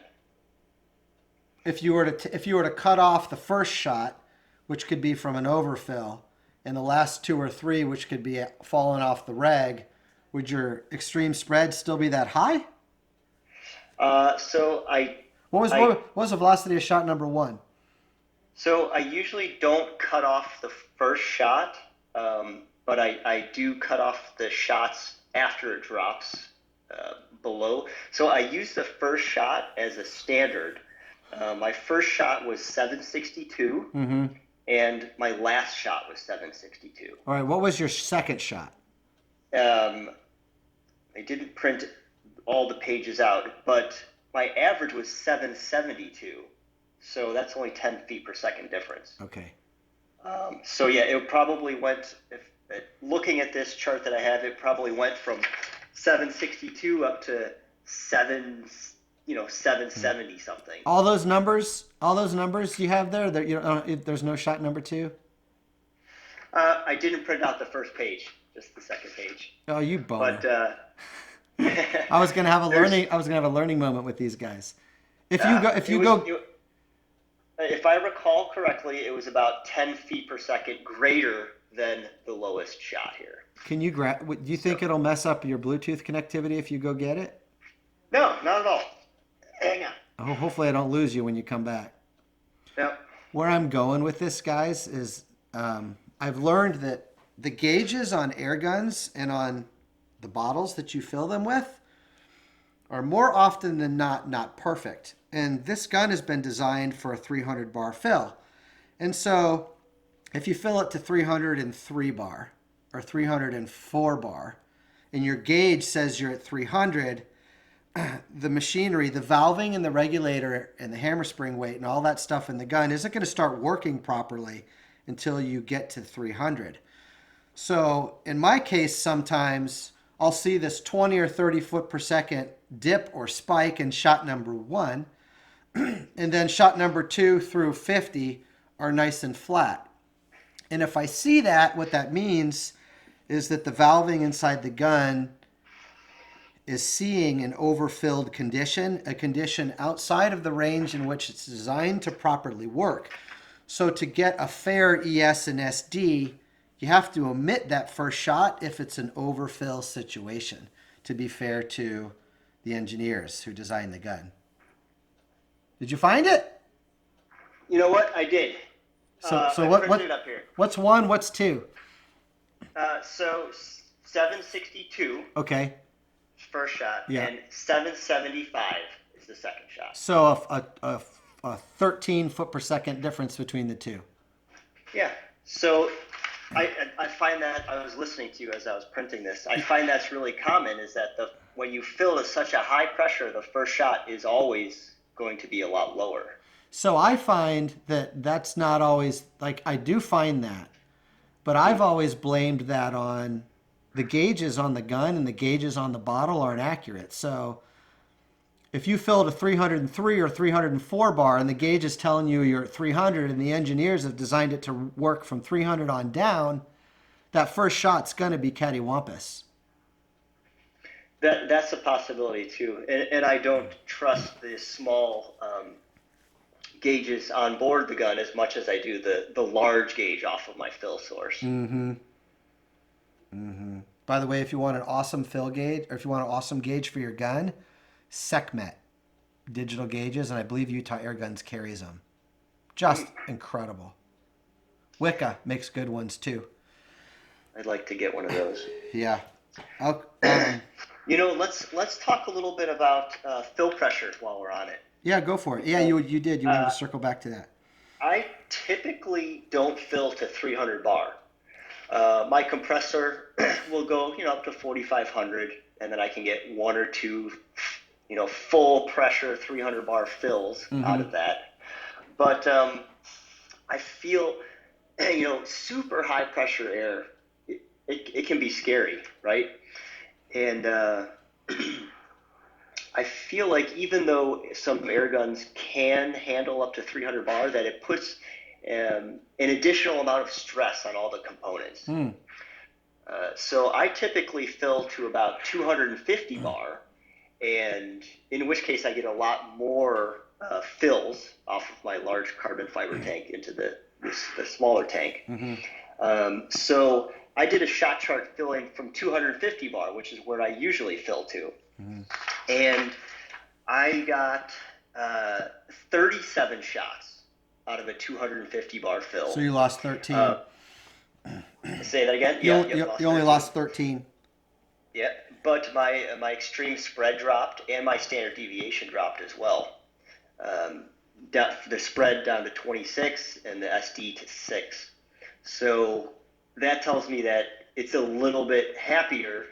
If you were to cut off the first shot, which could be from an overfill, and the last 2 or 3, which could be falling off the reg, would your extreme spread still be that high? What was the velocity of shot number 1? So I usually don't cut off the first shot, but I do cut off the shots after it drops below. So I use the first shot as a standard. My first shot was 762, and my last shot was 762. All right, what was your second shot? I didn't print all the pages out, but my average was 772. So that's only 10 feet per second difference. Okay. So yeah, it probably went, looking at this chart that I have, it probably went from 762 up to 770 something. All those numbers you have there, there's no shot number 2? I didn't print out the first page, just the second page. Oh, you boner. But I was gonna have a learning moment with these guys. If I recall correctly, it was about 10 feet per second greater than the lowest shot here. Can you do you think it'll mess up your Bluetooth connectivity if you go get it? No, not at all. Hang on. Oh, hopefully I don't lose you when you come back. No. Where I'm going with this, guys, is I've learned that the gauges on air guns and on the bottles that you fill them with are more often than not perfect. And this gun has been designed for a 300 bar fill. And so if you fill it to 303 bar or 304 bar and your gauge says you're at 300, the machinery, the valving and the regulator and the hammer spring weight and all that stuff in the gun isn't going to start working properly until you get to 300. So in my case, sometimes I'll see this 20 or 30 foot per second dip or spike in shot number 1, and then shot number 2 through 50 are nice and flat. And if I see that, what that means is that the valving inside the gun is seeing an overfilled condition, a condition outside of the range in which it's designed to properly work. So to get a fair ES and SD, you have to omit that first shot if it's an overfill situation, to be fair to the engineers who designed the gun. Did you find it? You know what? I did. So I printed it up here. what's 1? What's 2? So 762 Okay. first shot, Yeah. and 775 is the second shot. So a 13 foot per second difference between the two. Yeah. So I find that, I was listening to you as I was printing this. I find that's really common, is that when you fill to such a high pressure, the first shot is always going to be a lot lower. So I find that that's not always, like, I do find that, but I've always blamed that on the gauges on the gun, and the gauges on the bottle aren't accurate. So if you filled a 303 or 304 bar and the gauge is telling you you're at 300 and the engineers have designed it to work from 300 on down, that first shot's going to be cattywampus. That's a possibility too, and I don't trust the small gauges on board the gun as much as I do the large gauge off of my fill source. Mm-hmm. Mm-hmm. By the way, if you want an awesome fill gauge, or if you want an awesome gauge for your gun, SecMet digital gauges, and I believe Utah Airguns carries them. Just incredible. Wicca makes good ones too. I'd like to get one of those. Yeah. You know, let's talk a little bit about fill pressure while we're on it. Yeah, go for it. Yeah, you did. You wanted to circle back to that. I typically don't fill to 300 bar. My compressor will go, up to 4,500, and then I can get 1 or 2, full pressure 300 bar fills out of that. But I feel, super high pressure air, it can be scary, right? And I feel like even though some air guns can handle up to 300 bar, that it puts an additional amount of stress on all the components. So I typically fill to about 250 bar, and in which case I get a lot more fills off of my large carbon fiber tank into the smaller tank. So I did a shot chart filling from 250 bar, which is where I usually fill to. And I got 37 shots out of a 250 bar fill. So you lost 13. Say that again? You only lost 13. Yeah, but my extreme spread dropped, and my standard deviation dropped as well. The spread down to 26 and the SD to 6. So that tells me that it's a little bit happier,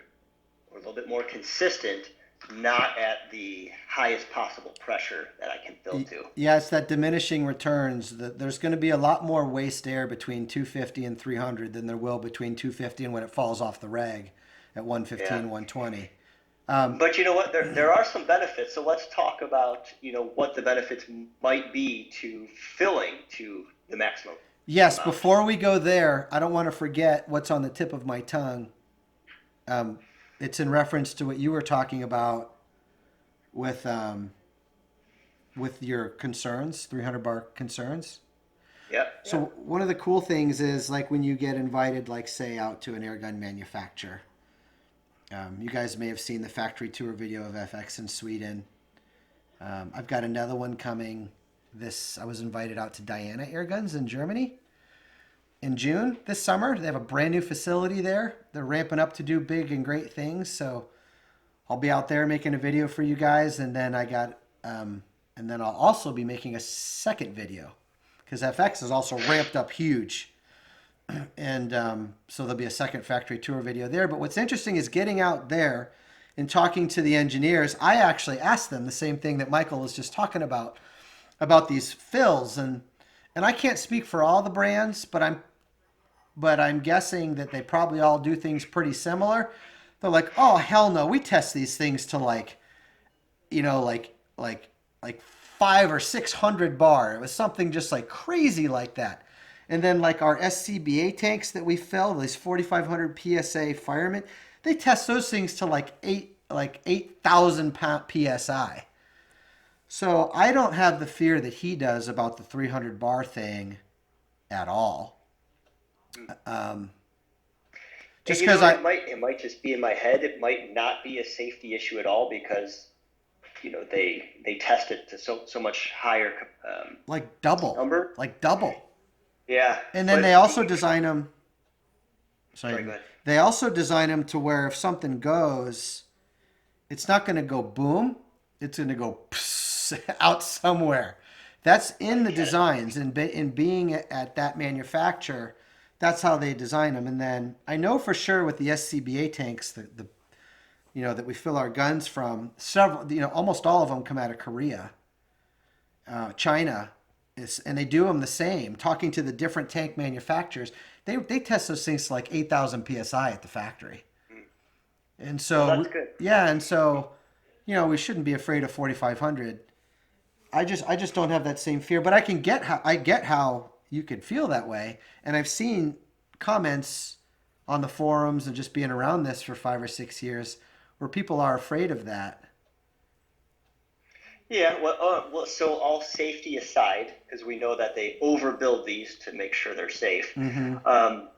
or a little bit more consistent, not at the highest possible pressure that I can fill to. Yeah, it's that diminishing returns. There's going to be a lot more waste air between 250 and 300 than there will between 250 and when it falls off the rag at 115, 120. But you know what? There are some benefits. So let's talk about what the benefits might be to filling to the maximum. Yes, before we go there, I don't want to forget what's on the tip of my tongue. It's in reference to what you were talking about with your concerns, 300 bar concerns. Yeah. So one of the cool things is, like, when you get invited, like, say, out to an airgun manufacturer. You guys may have seen the factory tour video of FX in Sweden. I've got another one coming. I was invited out to Diana Airguns in Germany in June this summer. They have a brand new facility there. They're ramping up to do big and great things. So I'll be out there making a video for you guys, and then and then I'll also be making a second video because FX is also ramped up huge. And so there'll be a second factory tour video there. But what's interesting is getting out there and talking to the engineers. I actually asked them the same thing that Michael was just talking about these fills, and I can't speak for all the brands, but I'm guessing that they probably all do things pretty similar. They're like, oh hell no, we test these things to like 500 or 600 bar. It was something just like crazy like that. And then like our SCBA tanks that we fill, these 4,500 PSA firemen, they test those things to like 8,000 PSI. So I don't have the fear that he does about the 300 bar thing at all. And Just because I, it might just be in my head. It might not be a safety issue at all because they test it to so much higher like double, number. like double. Yeah, And then they but do also you? design them, Sorry, sorry, go ahead. they also design them to where if something goes, it's not going to go boom, it's going to go out somewhere. That's in Like the cat. designs and in being at that manufacturer, that's how they design them. And then I know for sure with the SCBA tanks, the that we fill our guns from, several, almost all of them come out of Korea, China, and they do them the same. Talking to the different tank manufacturers, they test those things to like 8,000 psi at the factory. Mm. And Well, so, that's good. yeah, and so, we shouldn't be afraid of 4,500. I just don't have that same fear, but I get how you could feel that way, and I've seen comments on the forums and just being around this for 5 or 6 years where people are afraid of that. Yeah, well, so all safety aside, because we know that they overbuild these to make sure they're safe. Hmm. Um,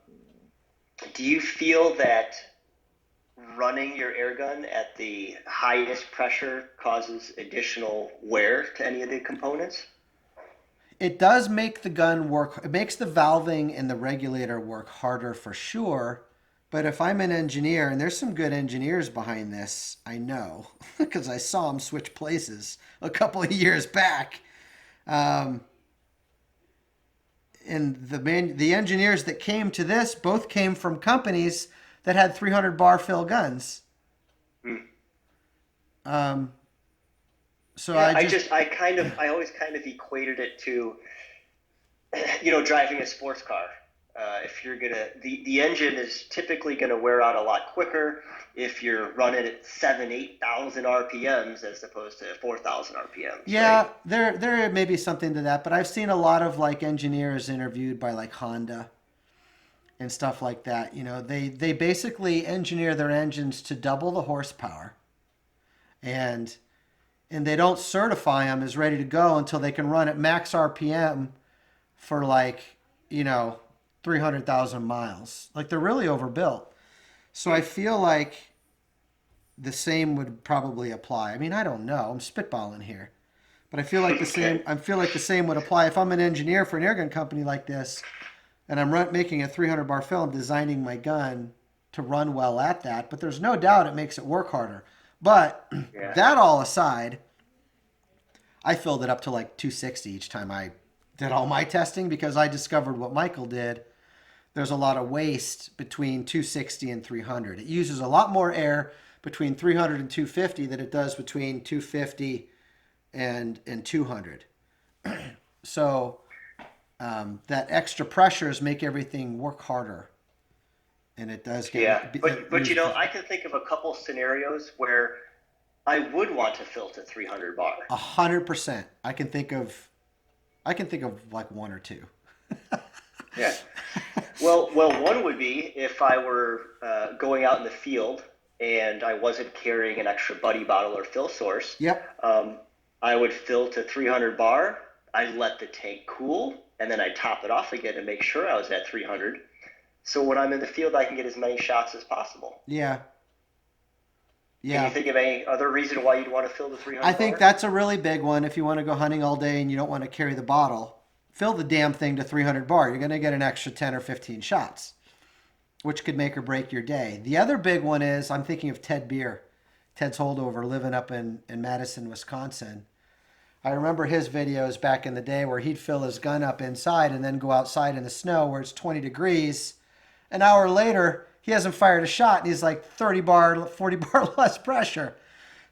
do you feel that running your air gun at the highest pressure causes additional wear to any of the components? It does make the gun work. It makes the valving and the regulator work harder for sure. But if I'm an engineer, and there's some good engineers behind this, I know, because I saw them switch places a couple of years back. Um, and the engineers that came to this both came from companies that had 300 bar fill guns. Hmm. Um, so Yeah, I just I always kind of equated it to, driving a sports car. If you're the engine is typically gonna wear out a lot quicker if you're running at 8,000 RPMs as opposed to 4,000 RPMs, right? yeah, there may be something to that, but I've seen a lot of like engineers interviewed by like Honda and stuff like that. They basically engineer their engines to double the horsepower, and they don't certify them as ready to go until they can run at max RPM for like, you know, 300,000 miles. Like they're really overbuilt. So I feel like the same would probably apply. I mean, I don't know. I'm spitballing here. But I feel like the Okay. same I feel like the same would apply if I'm an engineer for an airgun company like this and I'm making a 300 bar film, designing my gun to run well at that. But there's no doubt it makes it work harder. But Yeah. that all aside, I filled it up to like 260 each time I did all my testing because I discovered what Michael did. There's a lot of waste between 260 and 300. It uses a lot more air between 300 and 250 than it does between 250 and 200. So that extra pressures make everything work harder, and it does get Yeah, it but use I can think of a couple scenarios where I would want to fill to 300 bar. 100%. I can think of like one or two. Yeah. Well, one would be if I were going out in the field and I wasn't carrying an extra buddy bottle or fill source. Yep. Um, I would fill to 300 bar. I'd let the tank cool, and then I'd top it off again to make sure I was at 300. So when I'm in the field, I can get as many shots as possible. Yeah. Can you Yeah. think of any other reason why you'd want to fill the I 300 think bar? that's a really big one. If you want to go hunting all day and you don't want to carry the bottle, fill the damn thing to 300 bar. You're going to get an extra 10 or 15 shots, which could make or break your day. The other big one is I'm thinking of Ted Beer, Ted's holdover living up in Madison, Wisconsin. I remember his videos back in the day where he'd fill his gun up inside and then go outside in the snow where it's 20 degrees. An hour later, he hasn't fired a shot and he's like 30 bar, 40 bar less pressure.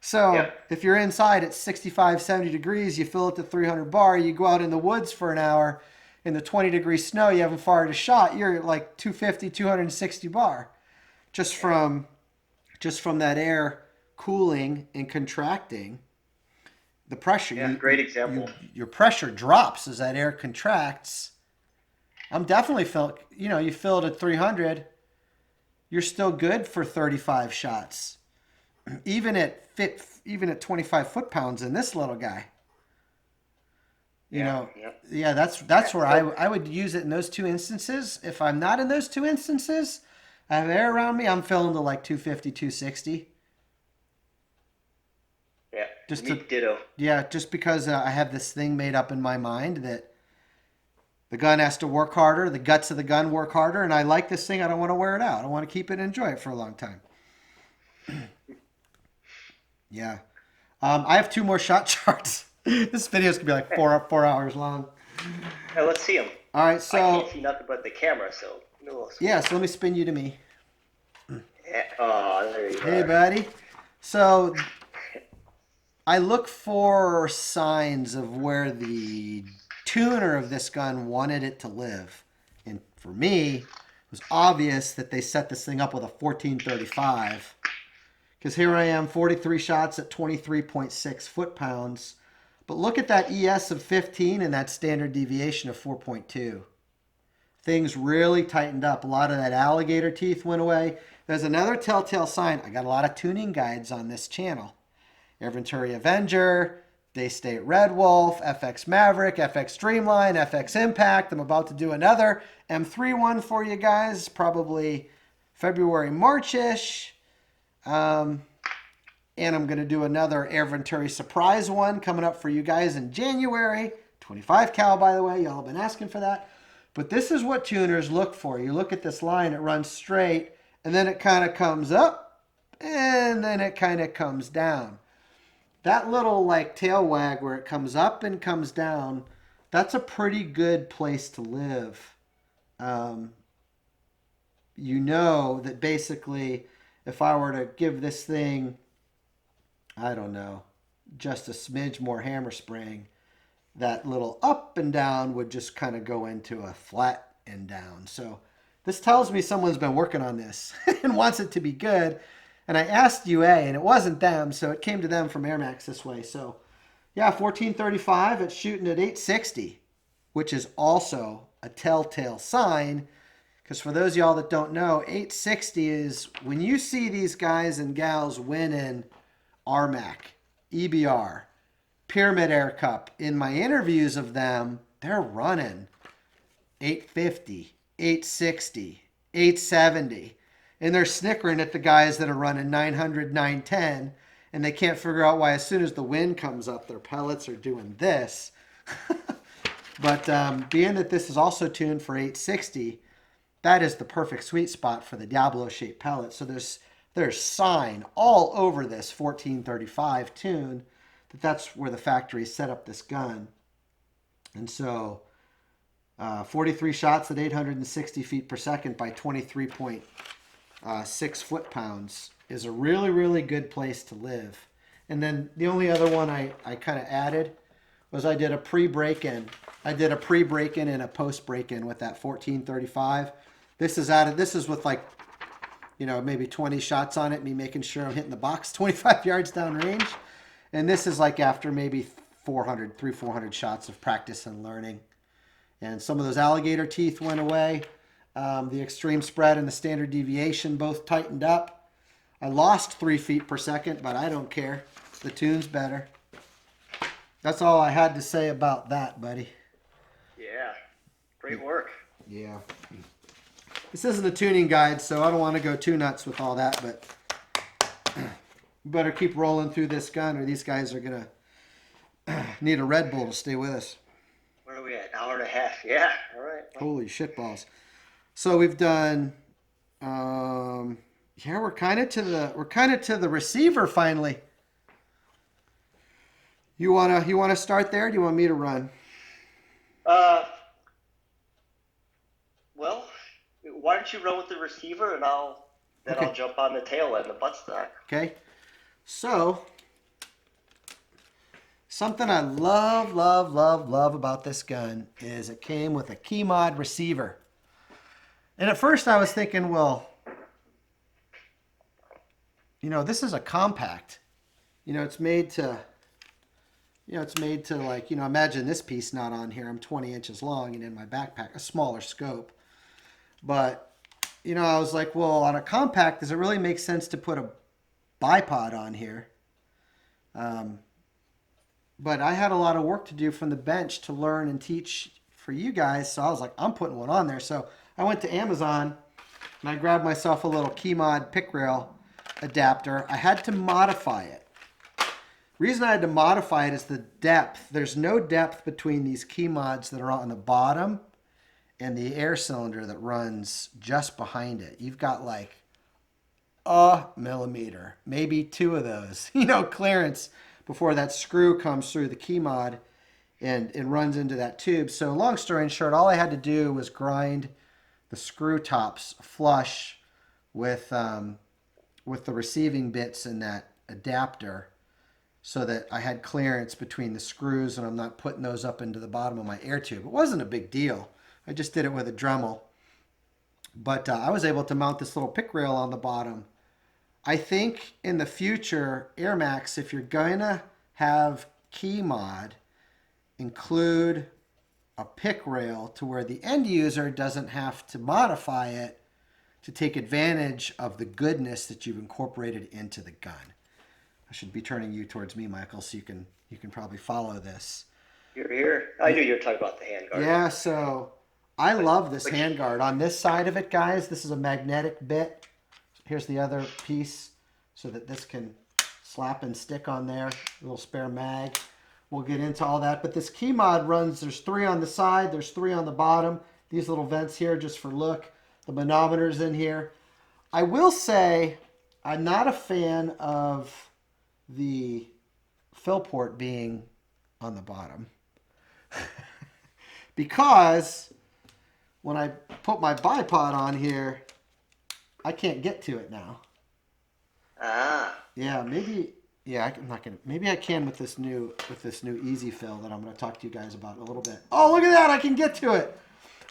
So Yep. if you're inside at 65, 70 degrees, you fill it to 300 bar, you go out in the woods for an hour in the 20-degree snow, you haven't fired a shot, you're at like 250, 260 bar just from that air cooling and contracting. The pressure, Yeah, great example. your pressure drops as that air contracts. I'm definitely felt, you filled at 300, you're still good for 35 shots, even at 25 foot-pounds in this little guy. You Yeah, know, yeah. yeah, that's Yeah, where so I would use it in those two instances. If I'm not in those two instances, I have air around me, I'm filling to like 250, 260. Yeah, Just me to, ditto. yeah, just because I have this thing made up in my mind that the gun has to work harder, the guts of the gun work harder, and I like this thing. I don't want to wear it out. I want to keep it and enjoy it for a long time. Yeah. I have two more shot charts. This video is gonna be like four hours long. Hey, let's see them. All right, I can't so see nothing but the camera, so no. yeah, so let me spin you to me. Yeah. Oh, there you Hey, are. buddy. So I look for signs of where the tuner of this gun wanted it to live. And for me, it was obvious that they set this thing up with a 1435. Because here I am, 43 shots at 23.6 foot-pounds. But look at that ES of 15 and that standard deviation of 4.2. Things really tightened up. A lot of that alligator teeth went away. There's another telltale sign. I got a lot of tuning guides on this channel. Air Venturi Avenger, Daystate Red Wolf, FX Maverick, FX Streamline, FX Impact. I'm about to do another M3 one for you guys, probably February, March-ish. And I'm going to do another Air Venturi surprise one coming up for you guys in January. 25 cal, by the way. Y'all have been asking for that. But this is what tuners look for. You look at this line, it runs straight, and then it kind of comes up, and then it kind of comes down. That little like tail wag where it comes up and comes down, that's a pretty good place to live. You know that basically if I were to give this thing, I don't know, just a smidge more hammer spring, that little up and down would just kind of go into a flat and down. So this tells me someone's been working on this and wants it to be good. And I asked UA, and it wasn't them, so it came to them from AirMaks this way. So, yeah, 1435, it's shooting at 860, which is also a telltale sign. Because for those of y'all that don't know, 860 is when you see these guys and gals winning RMAC, EBR, Pyramid Air Cup. In my interviews of them, they're running 850, 860, 870. And they're snickering at the guys that are running 900, 910. And they can't figure out why as soon as the wind comes up, their pellets are doing this. But being that this is also tuned for 860, that is the perfect sweet spot for the Diablo-shaped pellet. So there's sign all over this 1435 tune that's where the factory set up this gun. And so 43 shots at 860 feet per second by 23.6 foot-pounds is a really, really good place to live. And then the only other one I kind of added was I did a pre-break-in. I did a pre-break-in and a post-break-in with that 1435. This is with like, maybe 20 shots on it, me making sure I'm hitting the box 25 yards downrange. And this is like after maybe 400 shots of practice and learning. And some of those alligator teeth went away. The extreme spread and the standard deviation both tightened up. I lost 3 feet per second, but I don't care. The tune's better. That's all I had to say about that, buddy. Yeah, great work. Yeah. This isn't a tuning guide, so I don't want to go too nuts with all that, but we better keep rolling through this gun or these guys are going to need a Red Bull to stay with us. Where are we at? Hour and a half. Yeah, all right. Holy shitballs. So we've done, we're kind of to the receiver finally. You wanna start there? Or do you want me to run? Well, why don't you run with the receiver and I'll jump on the tail end, the buttstock. Okay. So something I love about this gun is it came with a key mod receiver. And at first I was thinking, well, this is a compact. It's made to like, imagine this piece not on here. I'm 20 inches long and in my backpack, a smaller scope. But, I was like, well, on a compact, does it really make sense to put a bipod on here? But I had a lot of work to do from the bench to learn and teach for you guys. So I was like, I'm putting one on there. So I went to Amazon and I grabbed myself a little Keymod pick rail adapter. I had to modify it. Reason I had to modify it is the depth. There's no depth between these Keymods that are on the bottom and the air cylinder that runs just behind it. You've got like a millimeter, maybe two of those, clearance before that screw comes through the Keymod and runs into that tube. So long story short, all I had to do was grind the screw tops flush with the receiving bits in that adapter so that I had clearance between the screws and I'm not putting those up into the bottom of my air tube. It wasn't a big deal. I just did it with a Dremel. But I was able to mount this little pick rail on the bottom. I think in the future, AirMaks, if you're going to have Keymod, include a pick rail to where the end user doesn't have to modify it to take advantage of the goodness that you've incorporated into the gun. I should be turning you towards me, Michael, so you can probably follow this. You're here. I knew you were talking about the handguard. Yeah, so I love this handguard. On this side of it, guys, this is a magnetic bit. Here's the other piece so that this can slap and stick on there. A little spare mag. We'll get into all that. But this Keymod runs, there's 3 on the side, there's 3 on the bottom. These little vents here just for look. The manometer's in here. I will say I'm not a fan of the fill port being on the bottom. Because when I put my bipod on here, I can't get to it now. Ah. Yeah, maybe. Yeah, I'm not gonna. Maybe I can with this new easy fill that I'm gonna talk to you guys about in a little bit. Oh, look at that! I can get to it.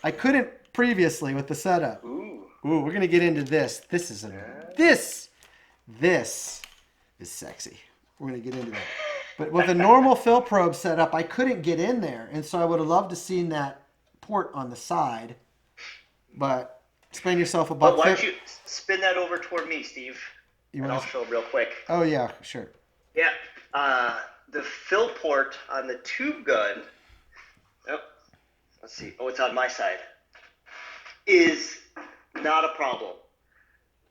I couldn't previously with the setup. Ooh. Ooh, we're gonna get into this. This is sexy. We're gonna get into that. But with a normal fill probe setup, I couldn't get in there, and so I would have loved to seen that port on the side. But spend yourself a buck. But why don't you spin that over toward me, Steve? And I'll show real quick. Oh yeah, sure. Yeah. The fill port on the tube gun. Oh, let's see. Oh, it's on my side. Is not a problem.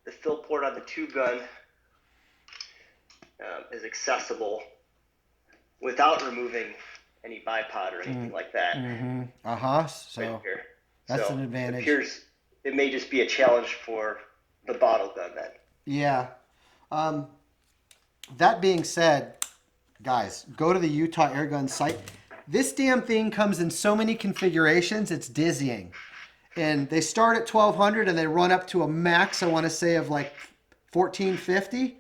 The fill port on the tube gun is accessible without removing any bipod or anything like that. Mm-hmm. So right here. That's an advantage. It may just be a challenge for the bottle gun then. Yeah. That being said, guys, go to the Utah Airgun site. This damn thing comes in so many configurations, it's dizzying. And they start at 1200 and they run up to a max, I want to say, of like 1450.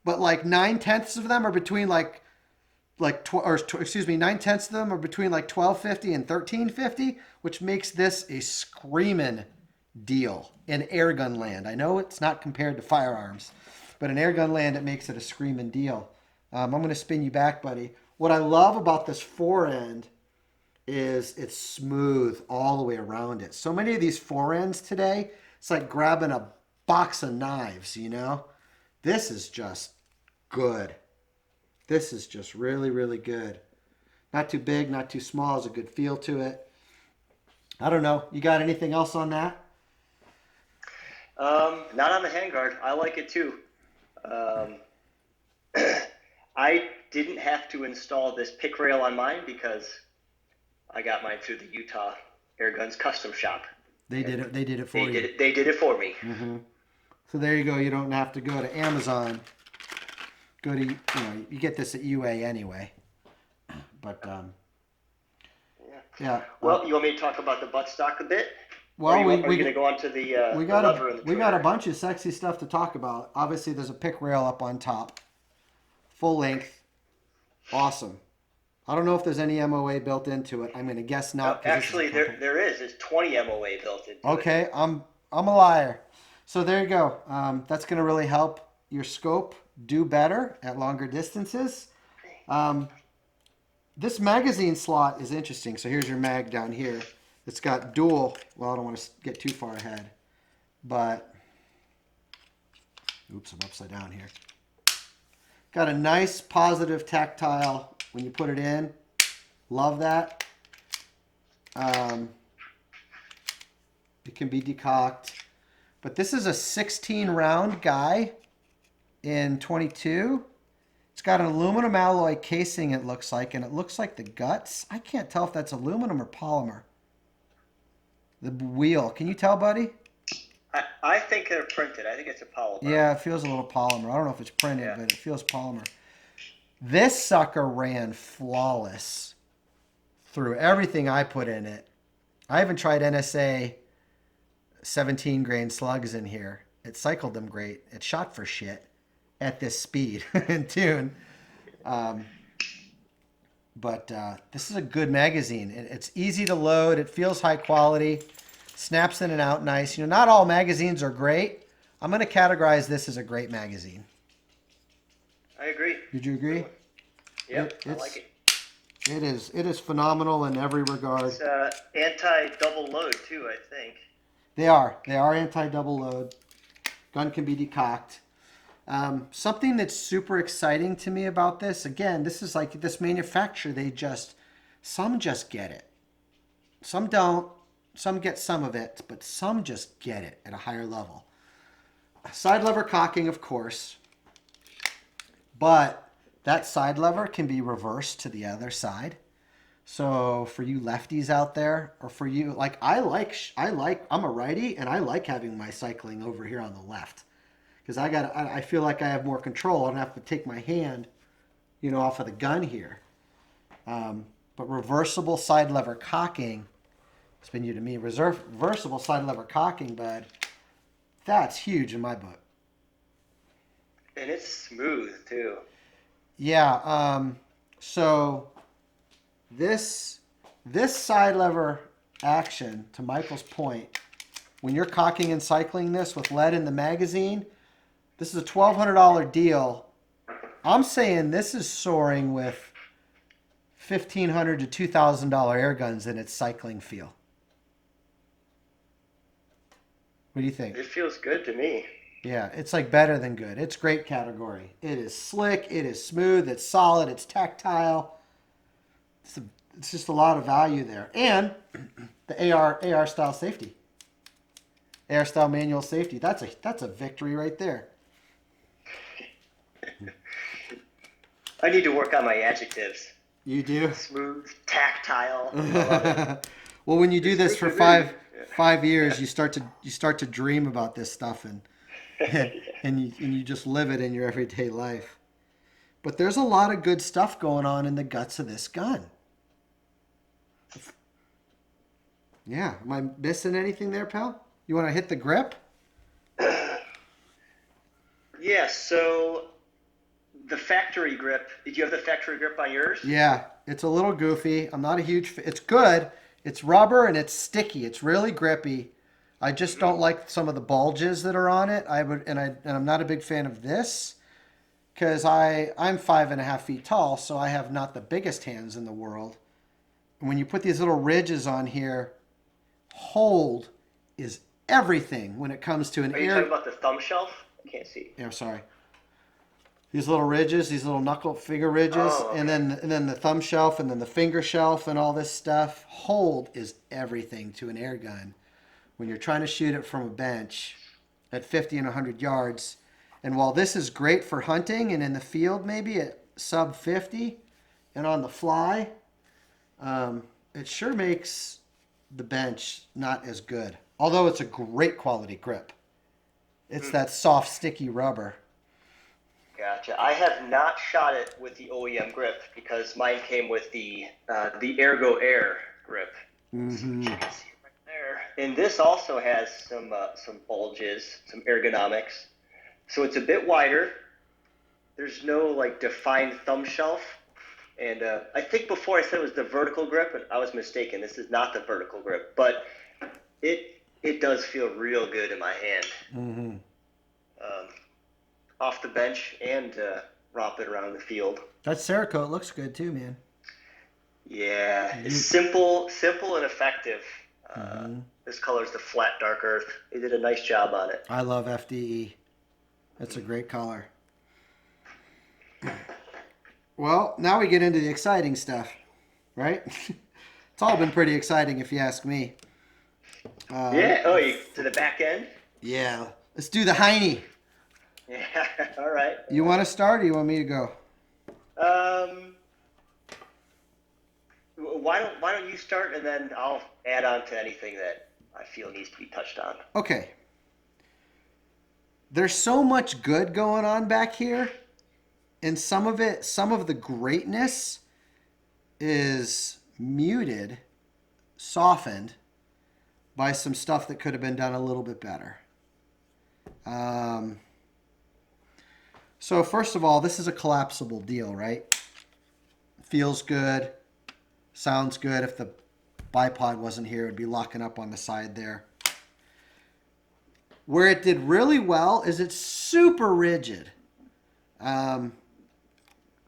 But like 9/10 of them are between 9/10 of them are between like 1250 and 1350, which makes this a screaming deal in airgun land. I know it's not compared to firearms, but in airgun land, it makes it a screaming deal. I'm going to spin you back, buddy. What I love about this forend is it's smooth all the way around it. So many of these forends today, it's like grabbing a box of knives, This is just good. This is just really, really good. Not too big, not too small. Has a good feel to it. I don't know. You got anything else on that? Not on the handguard. I like it too. I didn't have to install this pick rail on mine because I got mine through the Utah Airguns custom shop. They did it. They did it for you. They did it for me. Mm-hmm. So there you go. You don't have to go to Amazon. Go to you get this at UA anyway. But yeah. Well, you want me to talk about the buttstock a bit? Well, we're going to go on to the we got a bunch of sexy stuff to talk about. Obviously, there's a pick rail up on top, full length, awesome. I don't know if there's any MOA built into it. I'm going to guess not. Actually, there is. There's 20 MOA built into it. Okay, I'm a liar. So there you go. That's going to really help your scope do better at longer distances. This magazine slot is interesting. So here's your mag down here. It's got dual. Well, I don't want to get too far ahead, but oops, I'm upside down here. Got a nice positive tactile when you put it in. Love that. It can be decocked. But this is a 16 round guy in 22. It's got an aluminum alloy casing, it looks like, and it looks like the guts. I can't tell if that's aluminum or polymer. The wheel, can you tell, buddy? I think they're printed. I think it's a polymer. Yeah, it feels a little polymer. I don't know if it's printed, Yeah. but it feels polymer. This sucker ran flawless through everything I put in it. I even tried NSA 17 grain slugs in here. It cycled them great. It shot for shit at this speed and tune. But this is a good magazine. It's easy to load. It feels high quality. Snaps in and out nice. You know, not all magazines are great. I'm going to categorize this as a great magazine. I agree. Did you agree? Yep, I like it. It is phenomenal in every regard. It's anti-double load too, I think. They are anti-double load. Gun can be decocked. Something that's super exciting to me about this, again, this is like this manufacturer, some just get it. Some don't. Some get some of it, but some just get it at a higher level. Side lever cocking, of course, but that side lever can be reversed to the other side. So for you lefties out there, or for you, like I'm a righty and I like having my cycling over here on the left because I feel like I have more control. I don't have to take my hand, off of the gun here. But reversible side lever cocking, it's been new to me. Reversible side lever cocking, bud, that's huge in my book. And it's smooth too. Yeah. So this side lever action, to Michael's point, when you're cocking and cycling this with lead in the magazine, this is a $1,200 deal. I'm saying this is soaring with $1,500 to $2,000 air guns in its cycling feel. What do you think? It feels good to me. Yeah, it's like better than good. It's great category. It is slick. It is smooth. It's solid. It's tactile. It's just a lot of value there. And the AR style safety. AR style manual safety. That's a victory right there. I need to work on my adjectives. You do? Smooth, tactile. Well, when you do this for five years, you start to dream about this stuff and you just live it in your everyday life. But there's a lot of good stuff going on in the guts of this gun. Yeah, am I missing anything there, pal? You want to hit the grip? Yeah, so the factory grip, did you have the factory grip on yours? Yeah, it's a little goofy. I'm not a huge it's good. It's rubber and it's sticky. It's really grippy. I just don't like some of the bulges that are on it. I'm not a big fan of this because I'm 5.5 feet tall, so I have not the biggest hands in the world. And when you put these little ridges on here, hold is everything when it comes to an Are you talking about the thumb shelf? I can't see. Yeah, sorry. These little ridges, these little knuckle finger ridges, okay. and then the thumb shelf, and then the finger shelf, and all this stuff. Hold is everything to an air gun when you're trying to shoot it from a bench at 50 and 100 yards. And while this is great for hunting and in the field, maybe at sub 50 and on the fly, it sure makes the bench not as good. Although it's a great quality grip. It's that soft, sticky rubber. Gotcha. I have not shot it with the OEM grip because mine came with the Ergo Air grip. Mm-hmm. You can see it right there. And this also has some bulges, some ergonomics. So it's a bit wider. There's no like defined thumb shelf. And I think before I said it was the vertical grip, and I was mistaken. This is not the vertical grip, but it does feel real good in my hand. Mm-hmm. Off the bench and romp it around the field. That Cerakote looks good too, man. Yeah, it's simple and effective. This color is the flat dark earth. They did a nice job on it. I love FDE. That's a great color. Well, now we get into the exciting stuff, right? It's all been pretty exciting if you ask me. Yeah. Oh, to the back end? Yeah. Let's do the Heine. Yeah. All right. You want to start or you want me to go? Um, why don't you start and then I'll add on to anything that I feel needs to be touched on. Okay. There's so much good going on back here, and some of the greatness is muted, softened by some stuff that could have been done a little bit better. So first of all, this is a collapsible deal, right? Feels good, sounds good. If the bipod wasn't here, it'd be locking up on the side there. Where it did really well is it's super rigid.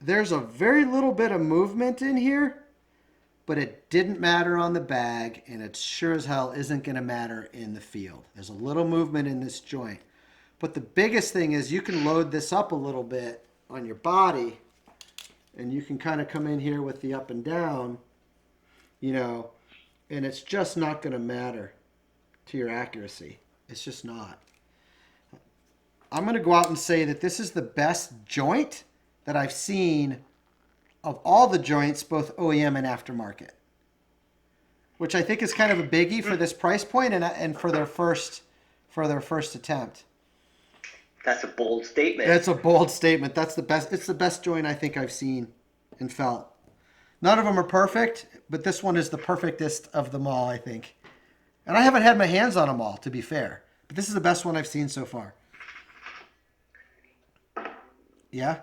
There's a very little bit of movement in here, but it didn't matter on the bag, and it sure as hell isn't going to matter in the field. There's a little movement in this joint. But the biggest thing is you can load this up a little bit on your body, and you can kind of come in here with the up and down, you know, and it's just not going to matter to your accuracy. It's just not. I'm going to go out and say that this is the best joint that I've seen of all the joints, both OEM and aftermarket, which I think is kind of a biggie for this price point and for their first attempt. That's a bold statement. It's a bold statement. That's the best. It's the best joint I think I've seen and felt. None of them are perfect, but this one is the perfectest of them all, I think. And I haven't had my hands on them all, to be fair. But this is the best one I've seen so far. Yeah?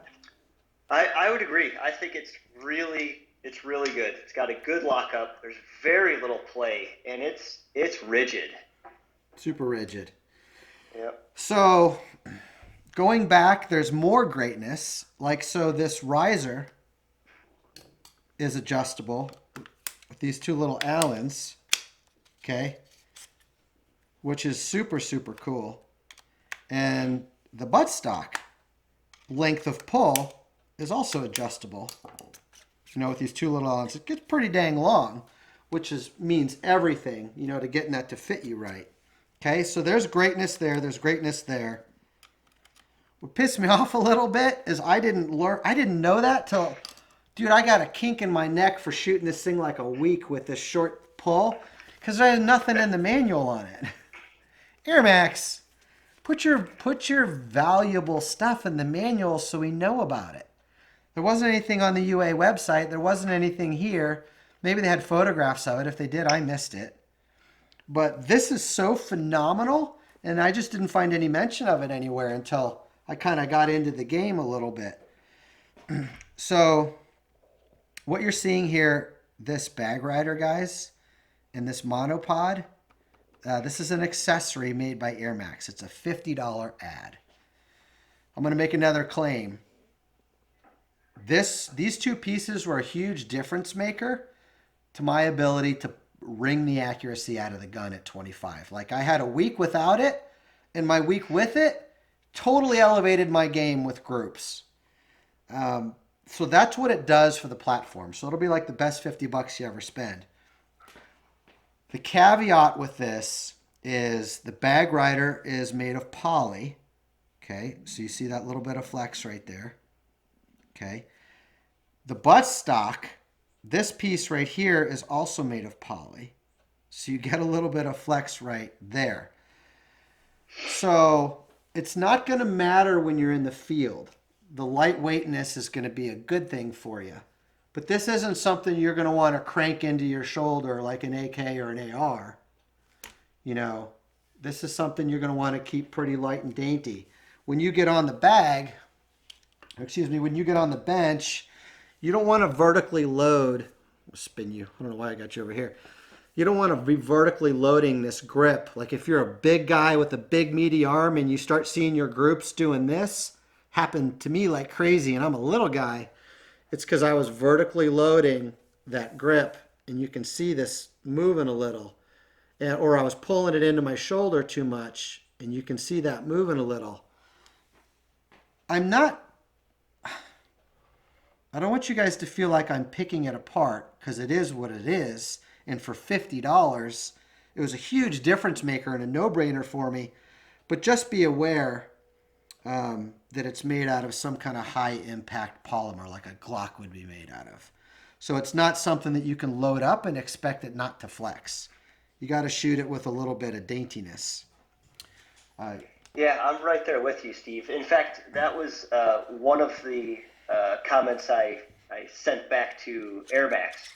I would agree. I think it's really good. It's got a good lockup. There's very little play, and it's rigid. Super rigid. Yep. So, going back, there's more greatness. Like, so this riser is adjustable with these two little Allens, okay, which is super, super cool. And the buttstock length of pull is also adjustable, you know, with these two little Allens. It gets pretty dang long, which means everything, you know, to getting that to fit you right. Okay, so there's greatness there. There's greatness there. What pissed me off a little bit is I didn't know that till, dude, I got a kink in my neck for shooting this thing like a week with this short pull because there's nothing in the manual on it. AirMaks, put your valuable stuff in the manual so we know about it. There wasn't anything on the UA website. There wasn't anything here. Maybe they had photographs of it. If they did, I missed it. But this is so phenomenal, and I just didn't find any mention of it anywhere until I kind of got into the game a little bit. So what you're seeing here, this bag rider, guys, and this monopod, this is an accessory made by AirMaks. It's a $50 ad. I'm going to make another claim. These two pieces were a huge difference maker to my ability to wring the accuracy out of the gun at 25. Like, I had a week without it, and my week with it totally elevated my game with groups. So that's what it does for the platform. So it'll be like the best $50 you ever spend. The caveat with this is the bag rider is made of poly. Okay, so you see that little bit of flex right there. Okay. The buttstock, this piece right here is also made of poly. So you get a little bit of flex right there. So it's not going to matter when you're in the field. The lightweightness is going to be a good thing for you. But this isn't something you're going to want to crank into your shoulder like an AK or an AR. You know, this is something you're going to want to keep pretty light and dainty. When you get on the bag, when you get on the bench, you don't want to vertically load. I'll spin you. I don't know why I got you over here. You don't want to be vertically loading this grip. Like if you're a big guy with a big meaty arm and you start seeing your groups doing this, happened to me like crazy, and I'm a little guy. It's because I was vertically loading that grip, and you can see this moving a little. Or I was pulling it into my shoulder too much, and you can see that moving a little. I don't want you guys to feel like I'm picking it apart, because it is what it is. And for $50, it was a huge difference maker and a no-brainer for me. But just be aware that it's made out of some kind of high impact polymer, like a Glock would be made out of. So it's not something that you can load up and expect it not to flex. You got to shoot it with a little bit of daintiness. Yeah, I'm right there with you, Steve. In fact, that was one of the comments I sent back to AirMaks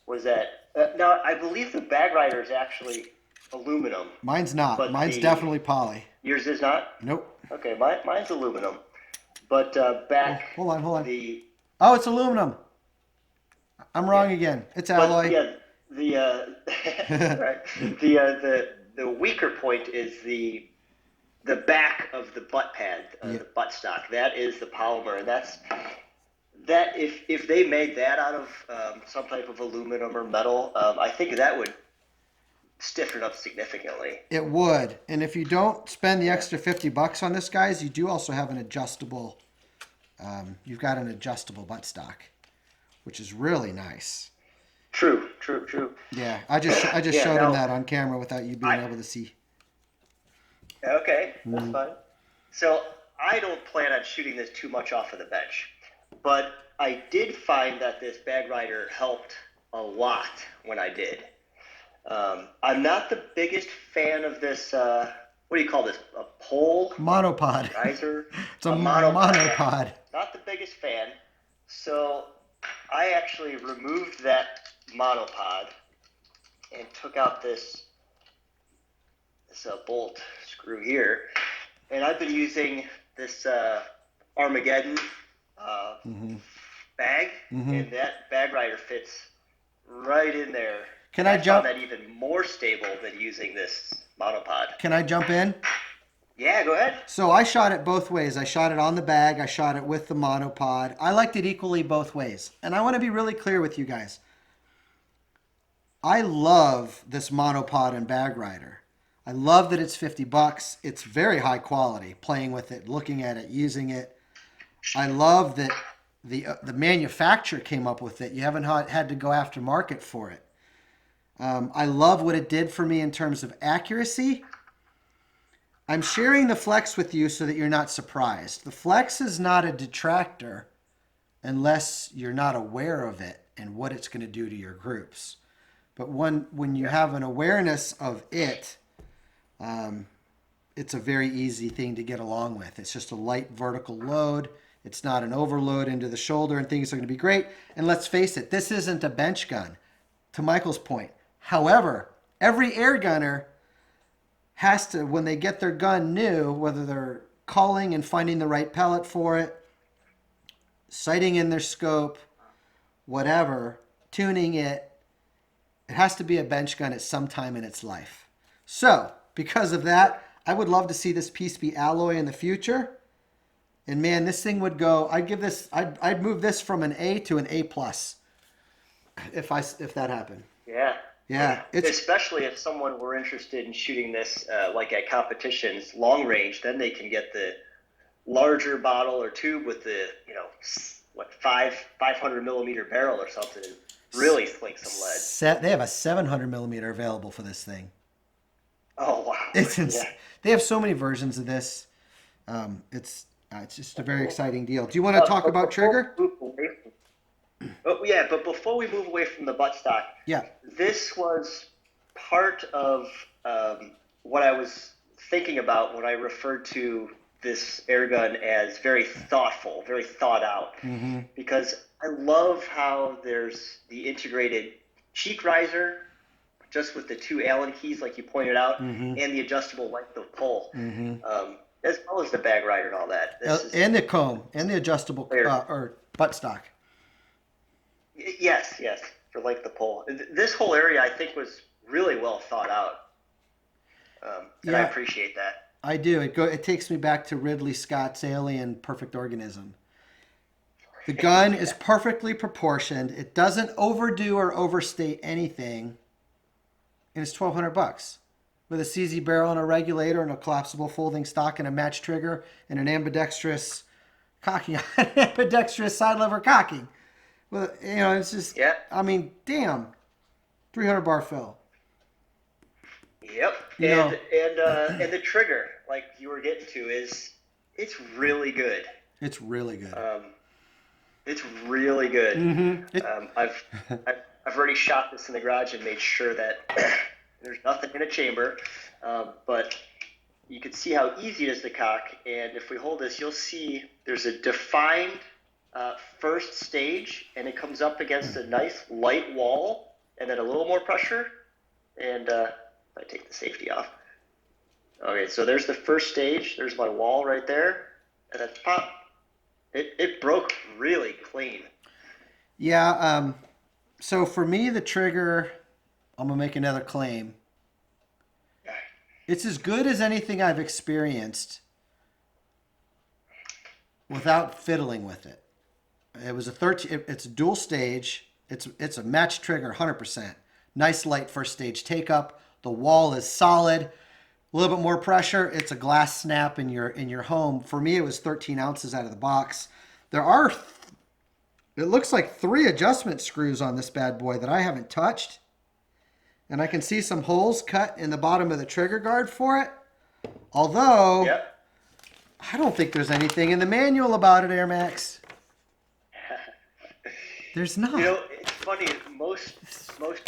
was that now I believe the bag rider is actually aluminum. Mine's not. But Mine's definitely poly. Yours is not? Nope. Okay, mine's aluminum. But back hold on. the Oh, it's aluminum. I'm wrong again. It's alloy. Yeah, right. The weaker point is the back of the butt pad, the butt stock. That is the polymer, and that if they made that out of some type of aluminum or metal, I think that would stiffen up significantly. It would, and if you don't spend the extra $50 on this, guys, you do also have an adjustable. You've got an adjustable butt stock, which is really nice. True. Yeah, I just showed him that on camera without you being able to see. Okay, that's fine. So I don't plan on shooting this too much off of the bench, but I did find that this bag rider helped a lot when I did. I'm not the biggest fan of this. What do you call this? A pole? Monopod. Riser? It's a monopod. Yeah. Not the biggest fan. So I actually removed that monopod and took out this bolt screw here, and I've been using this Armageddon bag, and that bag rider fits right in there. Can I jump? Found that even more stable than using this monopod. Can I jump in? Yeah, go ahead. So I shot it both ways. I shot it on the bag. I shot it with the monopod. I liked it equally both ways. And I want to be really clear with you guys. I love this monopod and bag rider. I love that it's $50. It's very high quality, playing with it, looking at it, using it. I love that the manufacturer came up with it. You haven't had to go after market for it. I love what it did for me in terms of accuracy. I'm sharing the flex with you so that you're not surprised. The flex is not a detractor unless you're not aware of it and what it's going to do to your groups. But when you have an awareness of it, it's a very easy thing to get along with. It's just a light vertical load. It's not an overload into the shoulder, and things are going to be great. And let's face it, this isn't a bench gun, to Michael's point. However, every air gunner has to, when they get their gun new, whether they're calling and finding the right pellet for it, sighting in their scope, whatever, tuning it, it has to be a bench gun at some time in its life. So, because of that, I would love to see this piece be alloy in the future. And man, this thing would go, I'd move this from an A to an A+, if that happened. Yeah. Yeah, especially if someone were interested in shooting this like at competitions long range, then they can get the larger bottle or tube with the 500 millimeter barrel or something and really sling some lead. They have a 700 millimeter available for this thing. Oh wow! They have so many versions of this. It's just a very exciting deal. Do you want to talk about trigger? Yeah, but before we move away from the buttstock, this was part of what I was thinking about when I referred to this airgun as very thoughtful, very thought out, because I love how there's the integrated cheek riser, just with the two Allen keys, like you pointed out, and the adjustable length of pull, as well as the bag rider and all that. And the comb, and the adjustable or buttstock. Yes, for length of pull. This whole area, I think, was really well thought out, and I appreciate that. I do. It takes me back to Ridley Scott's Alien: Perfect Organism. The gun is perfectly proportioned. It doesn't overdo or overstate anything, and it's $1,200 with a CZ barrel and a regulator and a collapsible folding stock and a match trigger and an ambidextrous cocking, ambidextrous side lever cocking. Well, it's just, I mean, damn, 300 bar fill. Yep, and the trigger, like you were getting to, is it's really good. It's really good. It's really good. Mm-hmm. Um, I've, I've I've already shot this in the garage and made sure that there's nothing in a chamber, but you can see how easy it is to cock. And if we hold this, you'll see there's a defined first stage, and it comes up against a nice light wall, and then a little more pressure. And if I take the safety off. Okay, so there's the first stage. There's my wall right there, and then pop. It broke really clean. Yeah. So for me, the trigger, I'm gonna make another claim. It's as good as anything I've experienced without fiddling with it. It was a 13. It's a dual stage. It's a match trigger, 100%. Nice light first stage take up. The wall is solid. A little bit more pressure. It's a glass snap in your home. For me, it was 13 ounces out of the box. There are, it looks like 3 adjustment screws on this bad boy that I haven't touched. And I can see some holes cut in the bottom of the trigger guard for it. Although, Yep. I don't think there's anything in the manual about it, AirMaks. There's not. You know, it's funny. Most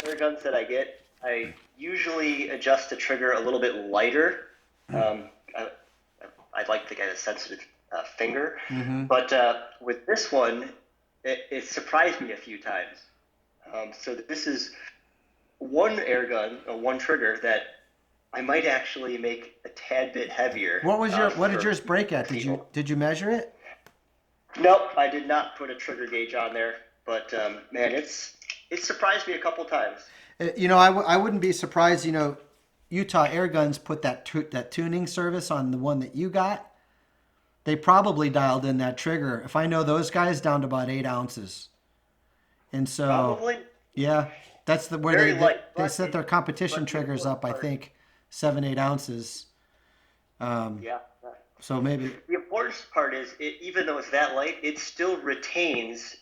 air guns that I get, I usually adjust the trigger a little bit lighter. I'd like to get a sensitive finger, but with this one, it surprised me a few times. So this is one air gun, one trigger that I might actually make a tad bit heavier. What did yours break at? Did you measure it? Nope, I did not put a trigger gauge on there. But man, it surprised me a couple times. You know, I wouldn't be surprised. You know, Utah Air Guns put that tuning service on the one that you got. They probably dialed in that trigger. If I know those guys, down to about 8 ounces. And so, Probably. Yeah, that's where Very light, they but set their competition triggers up. I think 7, 8 ounces. Yeah. So maybe The important part is, even though it's that light, it still retains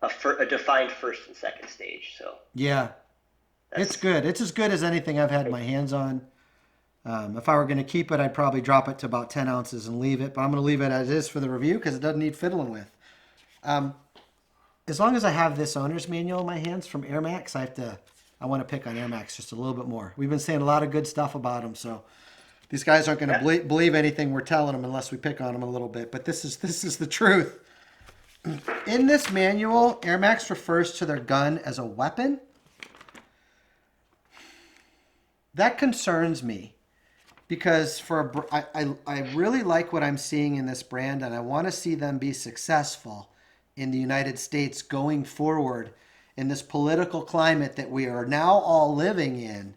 a defined first and second stage. So yeah, it's good. It's as good as anything I've had my hands on. If I were going to keep it, I'd probably drop it to about 10 ounces and leave it. But I'm going to leave it as is for the review because it doesn't need fiddling with. As long as I have this owner's manual in my hands from AirMaks, I want to pick on AirMaks just a little bit more. We've been saying a lot of good stuff about them, so these guys aren't going to believe anything we're telling them unless we pick on them a little bit. But this is the truth. In this manual, AirMaks refers to their gun as a weapon. That concerns me because I really like what I'm seeing in this brand, and I want to see them be successful in the United States going forward in this political climate that we are now all living in.